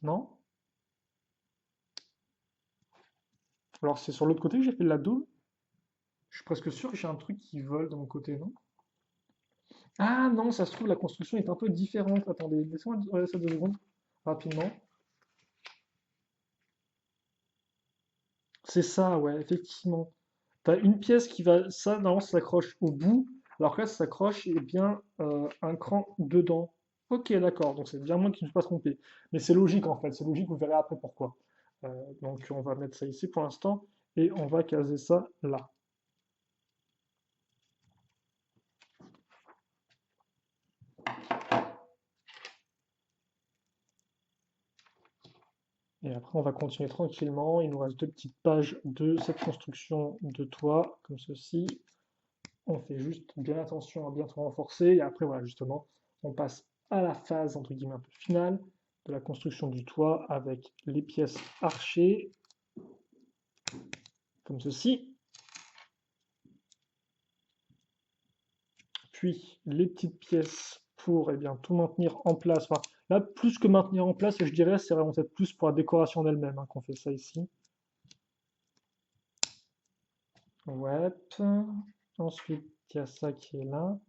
Non? Alors, c'est sur l'autre côté que j'ai fait de la daube? Je suis presque sûr que j'ai un truc qui vole de mon côté, non? Ah non, ça se trouve, la construction est un peu différente. Attendez, laissez-moi regarder ça 2 secondes, rapidement. C'est ça, ouais, effectivement. T'as une pièce qui va, ça, normalement, ça s'accroche au bout, alors que là, ça s'accroche, et bien, un cran dedans. Ok, d'accord, donc c'est bien moi qui ne me suis pas trompé. Mais c'est logique, en fait, c'est logique, vous verrez après pourquoi. Donc, on va mettre ça ici pour l'instant, et on va caser ça là. Et après, on va continuer tranquillement. Il nous reste 2 petites pages de cette construction de toit, comme ceci. On fait juste bien attention à bien tout renforcer. Et après, voilà, justement, on passe à la phase, entre guillemets, un peu finale de la construction du toit avec les pièces archées, comme ceci. Puis, les petites pièces pour eh bien, tout maintenir en place. Enfin, là, plus que maintenir en place, je dirais, c'est vraiment peut-être plus pour la décoration d'elle-même hein, qu'on fait ça ici. Ouais. Ensuite, il y a ça qui est là.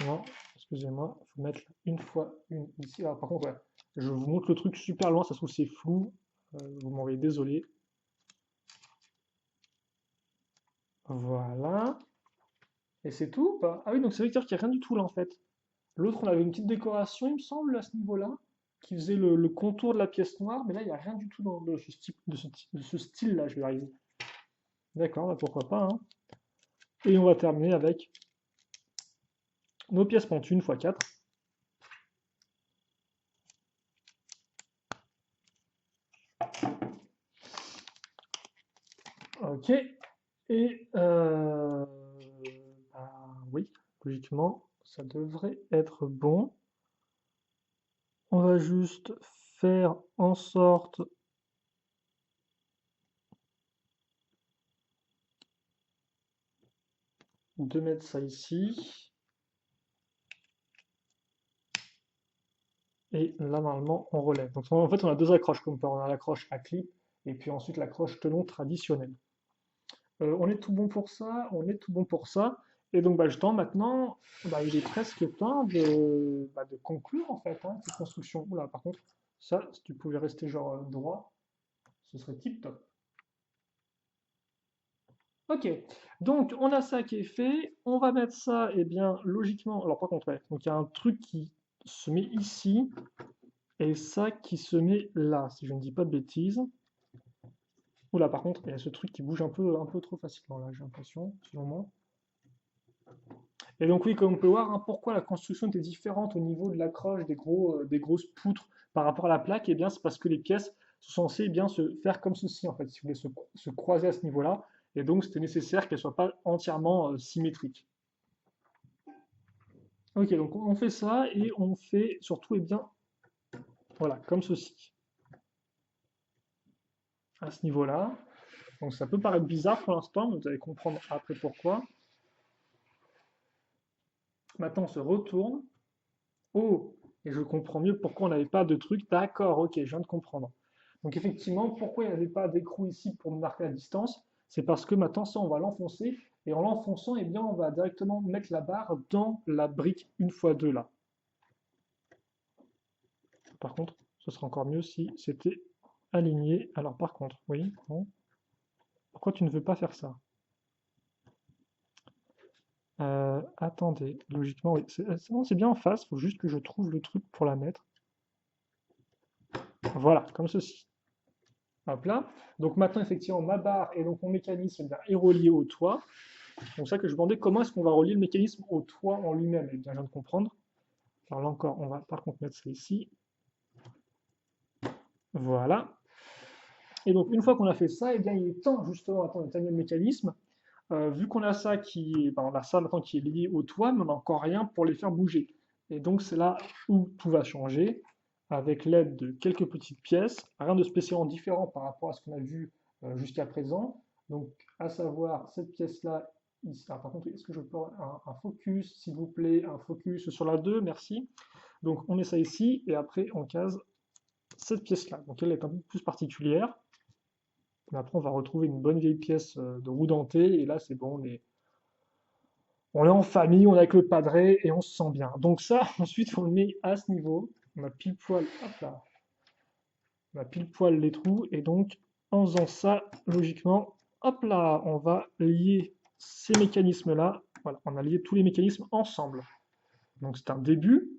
Non, excusez-moi, il faut mettre une fois une ici. Alors, par contre, ouais, je vous montre le truc super loin, ça se trouve c'est flou. Vous m'envoyez désolé. Voilà. Et c'est tout ou pas? Ah oui, donc ça veut dire qu'il n'y a rien du tout là en fait. L'autre, on avait une petite décoration, il me semble, à ce niveau-là, qui faisait le contour de la pièce noire, mais là, il n'y a rien du tout de ce type, de ce style-là, je vais y arriver. D'accord, bah pourquoi pas, hein. Et on va terminer avec nos pièces pentues 1x4. Ok. Et bah, oui, logiquement, ça devrait être bon. On va juste faire en sorte de mettre ça ici. Et là, normalement, on relève. Donc en fait, on a 2 accroches comme ça. On a l'accroche à clip et puis ensuite l'accroche telon traditionnelle. On est tout bon pour ça, on est tout bon pour ça. Et donc, bah, justement, maintenant, bah, il est presque temps de conclure en fait hein, cette construction. Oula, par contre, ça, si tu pouvais rester genre droit, ce serait tip top. Ok, donc on a ça qui est fait. On va mettre ça, et bien, logiquement. Alors, par contre, ouais, donc il y a un truc qui se met ici. et ça qui se met là, si je ne dis pas de bêtises. Oula, par contre, il y a ce truc qui bouge un peu trop facilement là, j'ai l'impression, selon moi. Et donc oui, comme on peut voir, hein, pourquoi la construction était différente au niveau de l'accroche des grosses poutres par rapport à la plaque, eh bien c'est parce que les pièces sont censées eh bien se faire comme ceci en fait, si vous voulez se croiser à ce niveau-là, et donc c'était nécessaire qu'elles ne soient pas entièrement symétriques. Ok, donc on fait ça et on fait surtout eh bien voilà comme ceci à ce niveau-là. Donc ça peut paraître bizarre pour l'instant, mais vous allez comprendre après pourquoi. Maintenant on se retourne. Oh, et je comprends mieux pourquoi on n'avait pas de truc. D'accord, ok, je viens de comprendre. Donc effectivement, pourquoi il n'y avait pas d'écrou ici pour marquer la distance? C'est parce que maintenant, ça, on va l'enfoncer. Et en l'enfonçant, eh bien, on va directement mettre la barre dans la brique une fois deux là. Par contre, ce serait encore mieux si c'était aligné. Alors par contre, oui, bon. Pourquoi tu ne veux pas faire ça? Attendez, logiquement, oui. C'est bon, c'est bien en face, il faut juste que je trouve le truc pour la mettre. Voilà, comme ceci. Hop là. Donc maintenant, effectivement, ma barre et donc mon mécanisme est relié au toit. Donc ça que je me demandais, comment est-ce qu'on va relier le mécanisme au toit en lui-même? Eh bien, je viens de comprendre. Alors là encore, on va par contre mettre ça ici. Voilà. Et donc une fois qu'on a fait ça, eh bien, il est temps justement d'éteindre le mécanisme. Vu qu'on a ça on a ça maintenant qui est lié au toit, mais on n'a encore rien pour les faire bouger. Et donc c'est là où tout va changer, avec l'aide de quelques petites pièces, rien de spécialement différent par rapport à ce qu'on a vu jusqu'à présent. Donc à savoir cette pièce-là, ici. Ah, par contre, est-ce que je peux avoir un focus, s'il vous plaît, un focus sur la 2, merci. Donc on met ça ici, et après on case cette pièce-là. Donc elle est un peu plus particulière. Mais après on va retrouver une bonne vieille pièce de roue dentée, et là c'est bon, on est en famille, on est avec le padré et on se sent bien. Donc ça, ensuite, on le met à ce niveau. On a pile poil, hop là, on a pile poil les trous. Et donc, en faisant ça, logiquement, hop là, on va lier ces mécanismes-là. Voilà, on a lié tous les mécanismes ensemble. Donc c'est un début.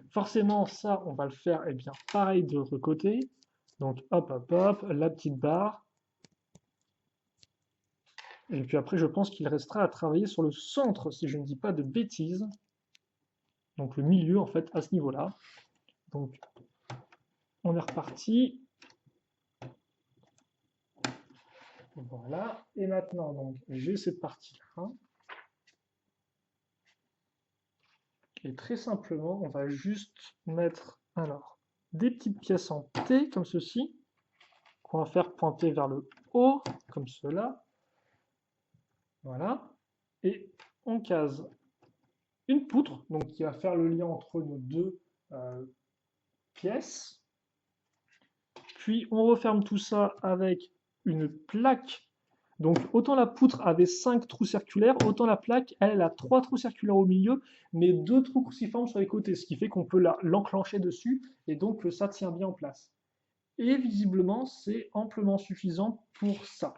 Forcément, ça, on va le faire, eh bien, pareil de l'autre côté. Donc hop, hop, hop, la petite barre. Et puis après, je pense qu'il restera à travailler sur le centre, si je ne dis pas de bêtises. Donc le milieu, en fait, à ce niveau-là. Donc on est reparti. Voilà. Et maintenant, donc, j'ai cette partie-là. Et très simplement, on va juste mettre alors des petites pièces en T, comme ceci, qu'on va faire pointer vers le haut, comme cela. Voilà. Et on case une poutre, donc qui va faire le lien entre nos deux euh, pièces. Puis on referme tout ça avec une plaque. Donc autant la poutre avait 5 trous circulaires, autant la plaque, elle a 3 trous circulaires au milieu, mais 2 trous cruciformes sur les côtés, ce qui fait qu'on peut l'enclencher dessus, et donc ça tient bien en place. Et visiblement, c'est amplement suffisant pour ça.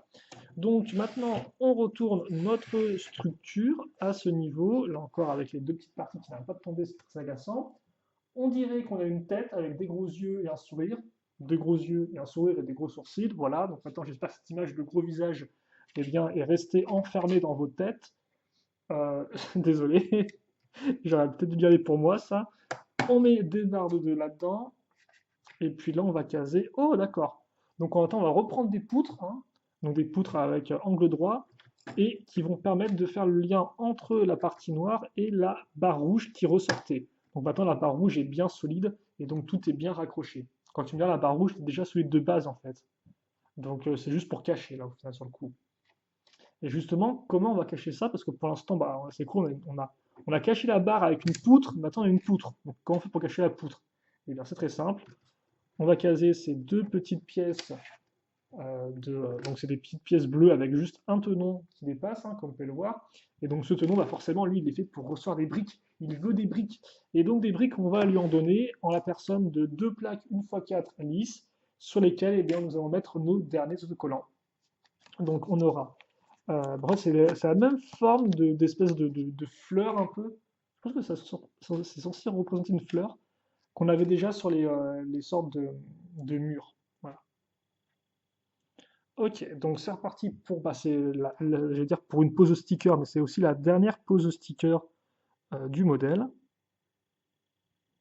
Donc maintenant, on retourne notre structure à ce niveau, là encore avec les deux petites parties qui n'arrêtent pas de tomber, c'est très agaçant. On dirait qu'on a une tête avec des gros yeux et un sourire, des gros yeux et un sourire et des gros sourcils, voilà. Donc maintenant, j'espère que cette image de gros visage eh bien, est restée enfermée dans vos têtes. Désolé, j'aurais peut-être dû y aller pour moi, ça. On met des barres de 2 là-dedans, et puis là, on va caser. Oh, d'accord. Donc en temps, on va reprendre des poutres, hein. Donc des poutres avec angle droit, et qui vont permettre de faire le lien entre la partie noire et la barre rouge qui ressortait. Donc maintenant, la barre rouge est bien solide, et donc tout est bien raccroché. Quand tu me dis la barre rouge, c'est déjà solide de base, en fait. Donc c'est juste pour cacher, là, au final, sur le coup. Et justement, comment on va cacher ça? Parce que pour l'instant, bah, c'est cool, on a caché la barre avec une poutre, maintenant on a une poutre. Donc comment on fait pour cacher la poutre? Eh bien, c'est très simple. On va caser ces deux petites pièces donc c'est des petites pièces bleues avec juste un tenon qui dépasse, hein, comme vous pouvez le voir. Et donc ce tenon, bah forcément, lui, il est fait pour recevoir des briques. Il veut des briques. Et donc des briques, on va lui en donner en la personne de deux plaques 1x4 lisses, sur lesquelles eh bien, nous allons mettre nos derniers autocollants. Donc on aura, bref, c'est la même forme d'espèce de fleur un peu. Je pense que c'est censé représenter une fleur. qu'on avait déjà sur les sortes de murs. Voilà. Ok, donc c'est reparti pour, bah, je vais dire pour une pose sticker, mais c'est aussi la dernière pose sticker du modèle.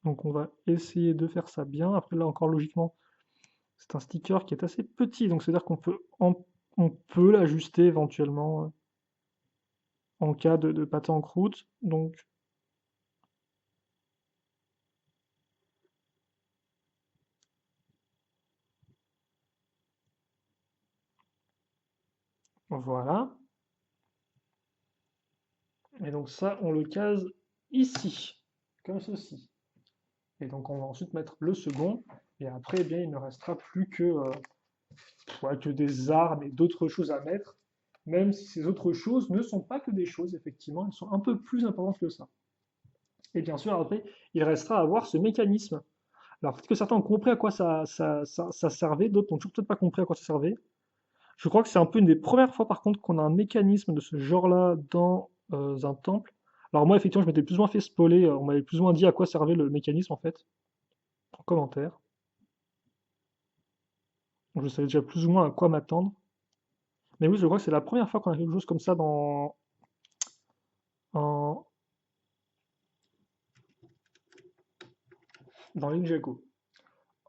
Donc on va essayer de faire ça bien. Après là encore logiquement, c'est un sticker qui est assez petit, donc c'est-à-dire on peut l'ajuster éventuellement en cas de pâté en croûte. Donc voilà. Et donc ça, on le case ici, comme ceci. Et donc on va ensuite mettre le second. Et après, eh bien, il ne restera plus ouais, que des armes et d'autres choses à mettre. Même si ces autres choses ne sont pas que des choses, effectivement, elles sont un peu plus importantes que ça. Et bien sûr, après, il restera à voir ce mécanisme. Alors peut-être que certains ont compris à quoi ça servait, d'autres n'ont toujours peut-être pas compris à quoi ça servait. Je crois que c'est un peu une des premières fois par contre qu'on a un mécanisme de ce genre-là dans un temple. Alors moi effectivement je m'étais plus ou moins fait spoiler, on m'avait plus ou moins dit à quoi servait le mécanisme en fait, en commentaire. Donc je savais déjà plus ou moins à quoi m'attendre. Mais oui je crois que c'est la première fois qu'on a quelque chose comme ça en, dans Ninjago.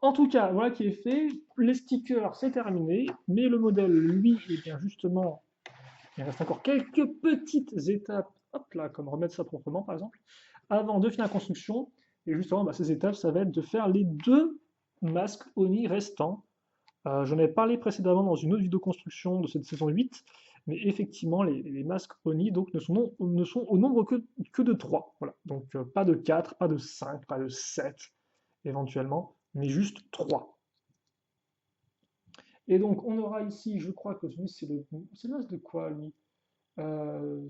En tout cas, voilà qui est fait. Les stickers, c'est terminé. Mais le modèle, lui, est bien justement, il reste encore quelques petites étapes, hop là, comme remettre ça proprement par exemple, avant de finir la construction. Et justement, bah, ces étapes, ça va être de faire les deux masques Oni restants. J'en ai parlé précédemment dans une autre vidéo construction de cette saison 8, mais effectivement, les masques Oni donc, ne sont au nombre que de 3. Voilà. Donc pas de 4, pas de 5, pas de 7 éventuellement, mais juste 3. Et donc on aura ici, je crois que celui c'est le masque de quoi lui? Euh,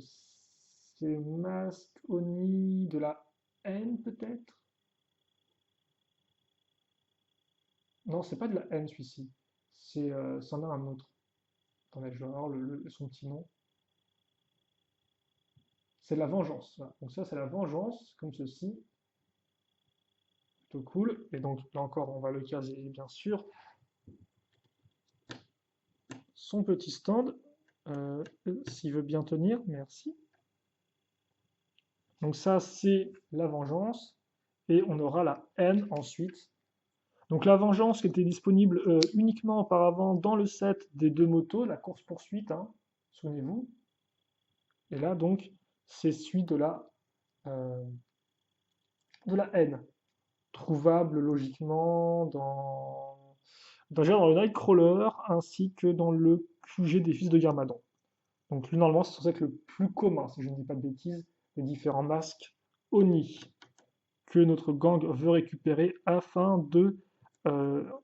c'est masque Oni de la haine peut-être? Non, c'est pas de la haine celui-ci. C'en a un autre. Attendez, je vais avoir son petit nom. C'est la vengeance. Voilà. Donc ça, c'est la vengeance, comme ceci. Plutôt cool. Et donc là encore, on va le caser, bien sûr. Son petit stand. Euh, S'il veut bien tenir, merci. Donc ça, c'est la vengeance. Et on aura la haine ensuite. Donc la vengeance qui était disponible uniquement auparavant dans le set des deux motos, la course-poursuite, hein, souvenez-vous. Et là, donc, c'est celui euh, de la haine, trouvable logiquement déjà dans le Nightcrawler ainsi que dans le QG des Fils de Garmadon. Donc lui, normalement, c'est censé être le plus commun, si je ne dis pas de bêtises, des différents masques Oni que notre gang veut récupérer afin de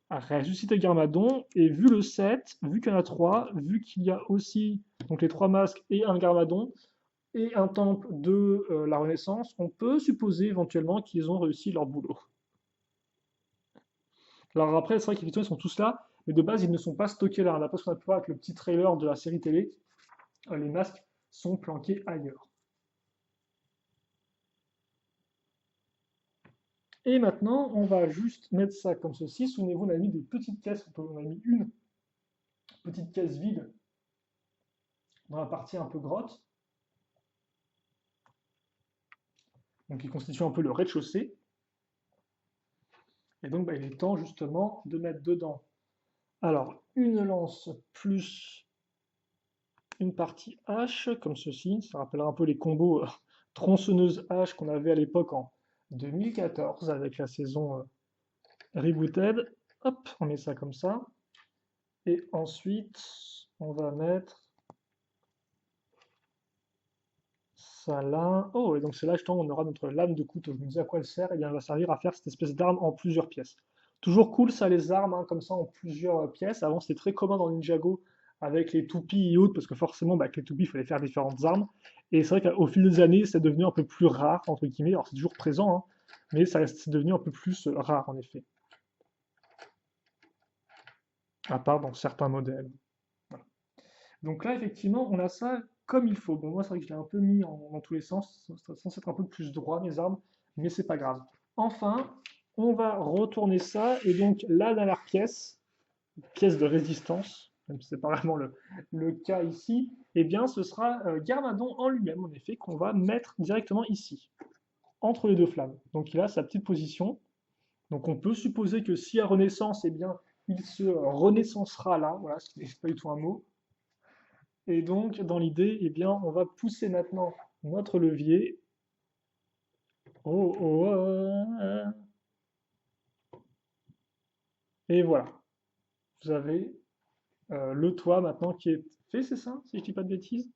ressusciter Garmadon. Et vu le set, vu qu'il y en a 3, vu qu'il y a aussi donc les 3 masques et un Garmadon, et un temple de la Renaissance, on peut supposer éventuellement qu'ils ont réussi leur boulot. Alors après, c'est vrai qu'effectivement, ils sont tous là, mais de base, ils ne sont pas stockés là. D'après ce qu'on a pu voir avec le petit trailer de la série télé, les masques sont planqués ailleurs. Et maintenant, on va juste mettre ça comme ceci. Souvenez-vous, on a mis des petites caisses, on a mis une petite caisse vide dans la partie un peu grotte, donc qui constitue un peu le rez-de-chaussée. Et donc, bah, il est temps justement de mettre dedans. Alors, une lance plus une partie hache, comme ceci. Ça rappellera un peu les combos tronçonneuse hache qu'on avait à l'époque en 2014 avec la saison Rebooted. Hop, on met ça comme ça. Et ensuite, on va mettre ça là. Oh, et donc c'est là justement on aura notre lame de couteau. Je me disais à quoi elle sert. Et bien, elle va servir à faire cette espèce d'arme en plusieurs pièces. Toujours cool ça, les armes, hein, comme ça en plusieurs pièces. Avant, c'était très commun dans Ninjago avec les toupies et autres, parce que forcément, bah, avec les toupies, il fallait faire différentes armes. Et c'est vrai qu'au fil des années, c'est devenu un peu plus rare, entre guillemets. Alors, c'est toujours présent, hein, mais c'est devenu un peu plus rare, en effet. À part dans certains modèles. Voilà. Donc là, effectivement, on a ça comme il faut. Bon, moi, c'est vrai que je l'ai un peu mis dans tous les sens. C'est censé être un peu plus droit, mes armes, mais c'est pas grave. Enfin, on va retourner ça, et donc la dernière pièce, pièce de résistance, même si c'est pas vraiment le cas ici, eh bien ce sera Garmadon en lui-même, en effet, qu'on va mettre directement ici, entre les deux flammes. Donc il a sa petite position. Donc on peut supposer que si à Renaissance, eh bien, il se renaissancera là, voilà, ce qui n'est pas du tout un mot. Et donc, dans l'idée, eh bien, on va pousser maintenant notre levier. Oh, oh, et voilà, vous avez le toit maintenant qui est fait, c'est ça, si je dis pas de bêtises,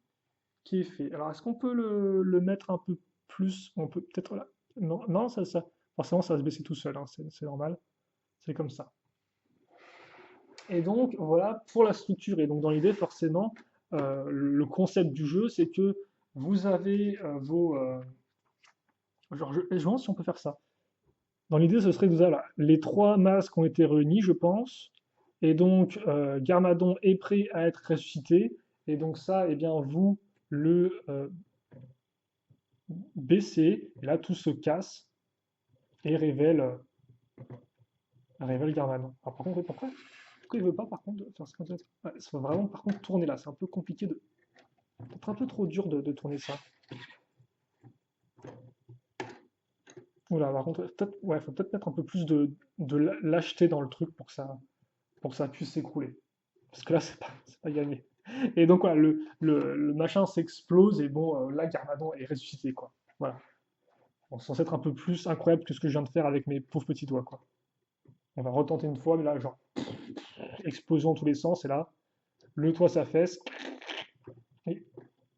qui est fait. Alors, est-ce qu'on peut le mettre un peu plus? On peut peut-être là. Non, non, forcément, ça va se baisser tout seul, hein, c'est normal. C'est comme ça. Et donc, voilà pour la structure. Et donc, dans l'idée, forcément, le concept du jeu, c'est que vous avez vos. Genre, je me demande si on peut faire ça. Dans l'idée, ce serait que vous avez là, les trois masques ont été réunis, je pense. Et donc, Garmadon est prêt à être ressuscité. Et donc, ça, eh bien, vous le baissez. Et là, tout se casse et révèle Garmadon. Alors, par contre, pourquoi il veut pas, par contre, faire ça comme ça? Ouais, ça va vraiment, par contre, tourner là. C'est un peu compliqué de. Peut-être un peu trop dur de tourner ça. Oula, par contre, peut-être, ouais, faut peut-être mettre un peu plus de lâcheté dans le truc pour que ça puisse s'écrouler. Parce que là, c'est pas gagné. Et donc, voilà, le machin s'explose et bon, là, Garmadon est ressuscité, quoi. Voilà. Bon, c'est censé être un peu plus incroyable que ce que je viens de faire avec mes pauvres petits doigts, quoi. On va retenter une fois, mais là, genre, explosion dans tous les sens, et là, le toit s'affaisse, et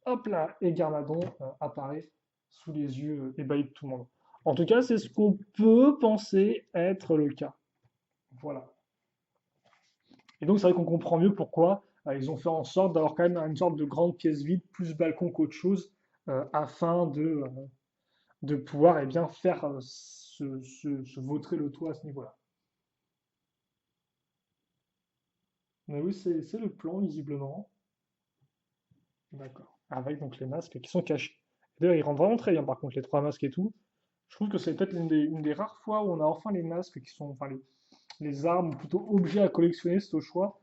hop là, et Garmadon apparaît sous les yeux ébahis de tout le monde. En tout cas, c'est ce qu'on peut penser être le cas. Voilà. Et donc, c'est vrai qu'on comprend mieux pourquoi ils ont fait en sorte d'avoir quand même une sorte de grande pièce vide, plus balcon qu'autre chose, afin de pouvoir eh bien, faire se vautrer le toit à ce niveau-là. Mais oui, c'est le plan, visiblement. D'accord. Avec donc les masques qui sont cachés. D'ailleurs, ils rendent vraiment très bien, par contre, les trois masques et tout. Je trouve que c'est peut-être une des rares fois où on a enfin les masques qui sont, enfin les armes, ou plutôt objets à collectionner, c'est au choix,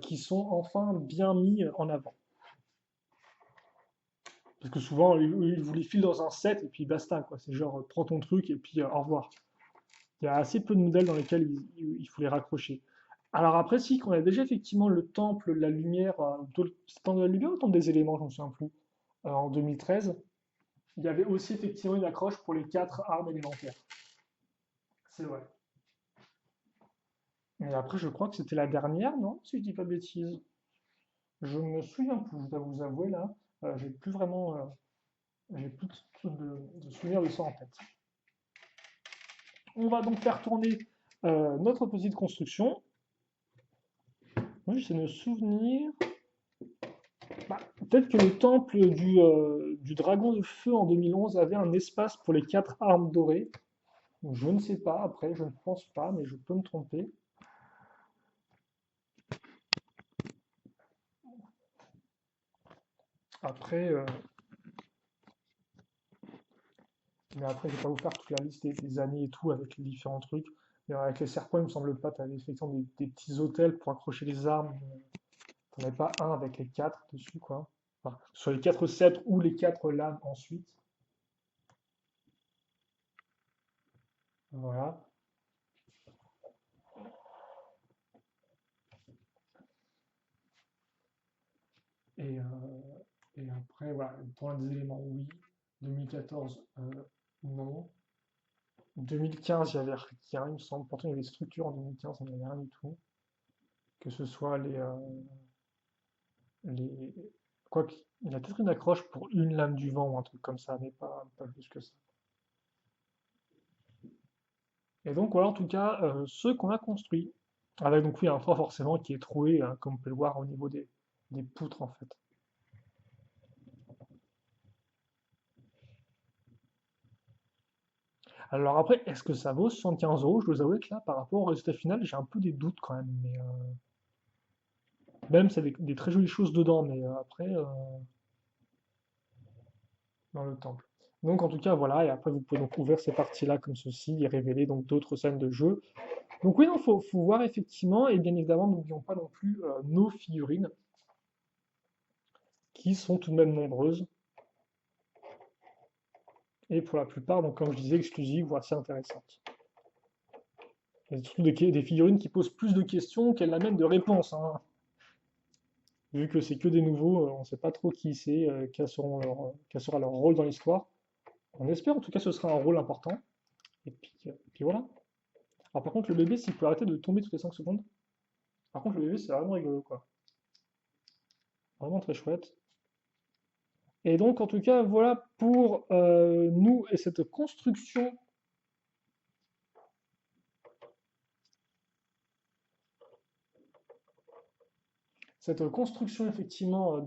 qui sont enfin bien mis en avant. Parce que souvent, ils vous les filent dans un set et puis basta, quoi. C'est genre, prends ton truc et puis au revoir. Il y a assez peu de modèles dans lesquels il faut les raccrocher. Alors après, si, qu'on a déjà effectivement le temple, la lumière, c'était le temple de la lumière ou le temple des éléments, je ne me souviens plus, en 2013, il y avait aussi effectivement une accroche pour les quatre armes élémentaires. C'est vrai. Et après, je crois que c'était la dernière, non? Si je dis pas de bêtises. Je me souviens plus, je dois vous avouer là. J'ai plus vraiment, j'ai plus de souvenirs de ça en tête. On va donc faire tourner notre petite construction. Moi, j'essaie de me souvenir. Bah, peut-être que le temple du dragon de feu en 2011 avait un espace pour les quatre armes dorées. Je ne sais pas, après, je ne pense pas, mais je peux me tromper. Après, mais après, je ne vais pas vous faire toute la liste des années et tout avec les différents trucs. Mais avec les serpents, il me semble pas, tu avais effectivement des petits hôtels pour accrocher les armes. T'en avais pas un avec les quatre dessus, quoi. Enfin, soit les quatre sceptres ou les quatre lames ensuite. Voilà. Et, après, voilà, pour un des éléments, oui. 2014, non. 2015, il n'y avait rien, il me semble. Pourtant, il y avait des structures en 2015, il n'y avait rien du tout. Que ce soit les... Quoi qu'il y a peut-être une accroche pour une lame du vent ou un truc comme ça, mais pas plus que ça. Et donc, voilà, en tout cas, ceux qu'on a construits. Avec donc, oui, un toit forcément qui est troué, hein, comme on peut le voir au niveau des poutres, en fait. Alors après, est-ce que ça vaut 75 euros? Je dois avouer que là, par rapport au résultat final, j'ai un peu des doutes quand même. Mais, même, c'est des très jolies choses dedans, mais après, dans le temple. Donc en tout cas, voilà, et après vous pouvez donc ouvrir ces parties-là comme ceci et révéler donc d'autres scènes de jeu. Donc oui, non, faut voir effectivement, et bien évidemment, n'oublions pas non plus nos figurines, qui sont tout de même nombreuses, et pour la plupart, donc comme je disais, exclusives ou assez intéressantes. Et surtout des figurines qui posent plus de questions qu'elles n'amènent de réponses, hein. Vu que c'est que des nouveaux, on ne sait pas trop qui c'est, quel sera leur rôle dans l'histoire. On espère en tout cas que ce sera un rôle important. Et puis voilà. Alors par contre, le bébé, s'il peut arrêter de tomber toutes les 5 secondes. Par contre, le bébé, c'est vraiment rigolo, quoi. Vraiment très chouette. Et donc, en tout cas, voilà pour nous et cette construction effectivement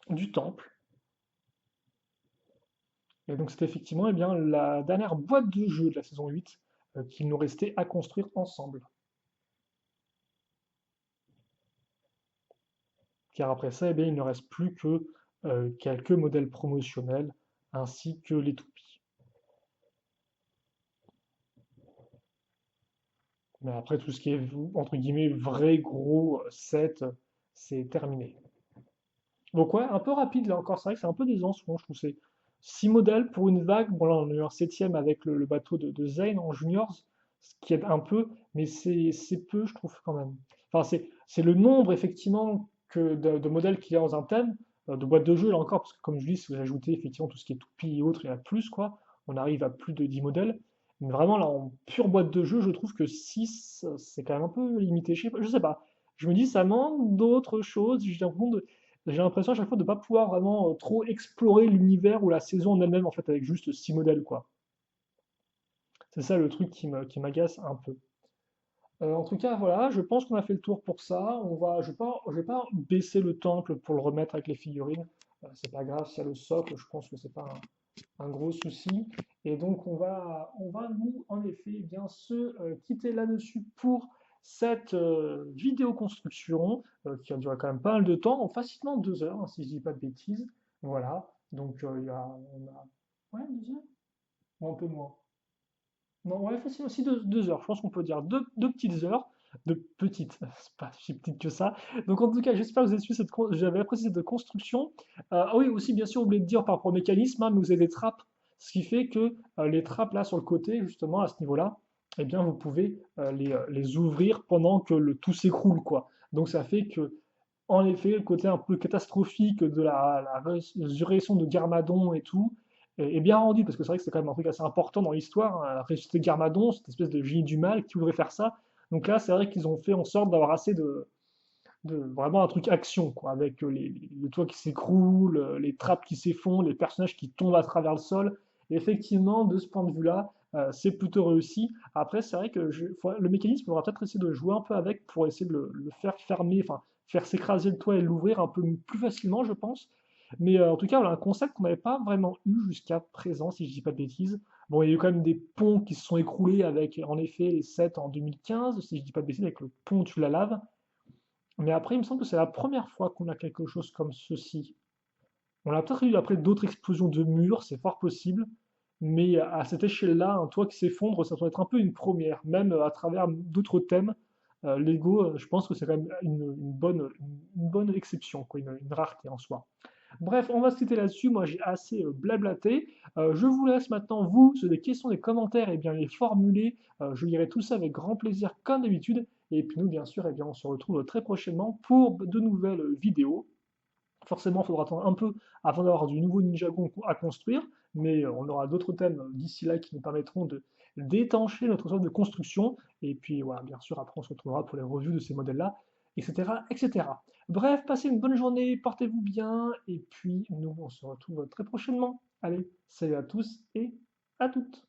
du temple. Et donc, c'était effectivement eh bien, la dernière boîte de jeu de la saison 8 qu'il nous restait à construire ensemble. Car après ça, eh bien, il ne reste plus que quelques modèles promotionnels ainsi que les toupies. Mais après, tout ce qui est, entre guillemets, vrai gros set, c'est terminé. Donc ouais, un peu rapide là encore, c'est vrai que c'est un peu décevant souvent, je trouve que c'est 6 modèles pour une vague. Bon là, on a eu un septième avec le bateau de Zane en juniors, ce qui aide un peu, mais c'est peu, je trouve quand même. Enfin, c'est le nombre effectivement de modèles qu'il y a dans un thème, de boîtes de jeu là encore, parce que comme je dis, si vous ajoutez effectivement tout ce qui est toupie et autres, il y en a plus quoi. On arrive à plus de 10 modèles. Mais vraiment là, en pure boîte de jeu, je trouve que 6 c'est quand même un peu limité. Je sais pas. Je me dis, ça manque d'autres choses. J'ai l'impression à chaque fois de ne pas pouvoir vraiment trop explorer l'univers ou la saison en elle-même, en fait, avec juste 6 modèles, quoi. C'est ça le truc qui m'agace un peu. En tout cas, voilà, je pense qu'on a fait le tour pour ça. Je vais pas baisser le temple pour le remettre avec les figurines. C'est pas grave, s'il y a le socle, je pense que c'est pas un gros souci. Et donc, on va nous, en effet, eh bien, se quitter là-dessus pour cette vidéo construction qui a duré quand même pas mal de temps, en facilement 2 heures, hein, si je dis pas de bêtises. Voilà. Donc, on a. Ouais, 2 heures? Ou un peu moins. Non, ouais, facile aussi 2 heures. Je pense qu'on peut dire deux petites heures. De petites, c'est pas si petite que ça. Donc en tout cas, j'espère que vous avez suivi j'avais apprécié cette construction. Ah oui, aussi bien sûr, oublié de dire par rapport au mécanisme, hein, mais vous avez des trappes, ce qui fait que les trappes là sur le côté, justement à ce niveau-là, eh bien vous pouvez les ouvrir pendant que le tout s'écroule, quoi. Donc ça fait que, en effet, le côté un peu catastrophique de la résurrection de Garmadon et tout, est bien rendu, parce que c'est vrai que c'est quand même un truc assez important dans l'histoire, hein, ressusciter Garmadon, cette espèce de génie du mal qui voudrait faire ça. Donc là, c'est vrai qu'ils ont fait en sorte d'avoir assez de vraiment un truc action, quoi, avec le toit qui s'écroule, les trappes qui s'effondrent, les personnages qui tombent à travers le sol. Et effectivement, de ce point de vue-là, c'est plutôt réussi. Après, c'est vrai que le mécanisme, on va peut-être essayer de jouer un peu avec pour essayer de le faire fermer, enfin, faire s'écraser le toit et l'ouvrir un peu plus facilement, je pense. Mais en tout cas, voilà un concept qu'on n'avait pas vraiment eu jusqu'à présent, si je dis pas de bêtises. Bon, il y a eu quand même des ponts qui se sont écroulés avec, en effet, les 7 en 2015, si je dis pas de bêtises, avec le pont tu la lave. Mais après, il me semble que c'est la première fois qu'on a quelque chose comme ceci. On a peut-être eu après d'autres explosions de murs, c'est fort possible, mais à cette échelle-là, un toit qui s'effondre, ça doit être un peu une première, même à travers d'autres thèmes. Lego, je pense que c'est quand même une bonne exception, quoi, une rareté en soi. Bref, on va se quitter là-dessus. Moi, j'ai assez blablaté. Je vous laisse maintenant, vous, sur des questions, des commentaires, et bien les formuler. Je lirai tout ça avec grand plaisir, comme d'habitude. Et puis nous, bien sûr, eh bien, on se retrouve très prochainement pour de nouvelles vidéos. Forcément, il faudra attendre un peu avant d'avoir du nouveau Ninjago à construire, mais on aura d'autres thèmes d'ici là qui nous permettront de d'étancher notre sorte de construction. Et puis voilà, bien sûr, après on se retrouvera pour les reviews de ces modèles-là, etc., etc. Bref, passez une bonne journée, portez-vous bien, et puis nous, on se retrouve très prochainement. Allez, salut à tous et à toutes.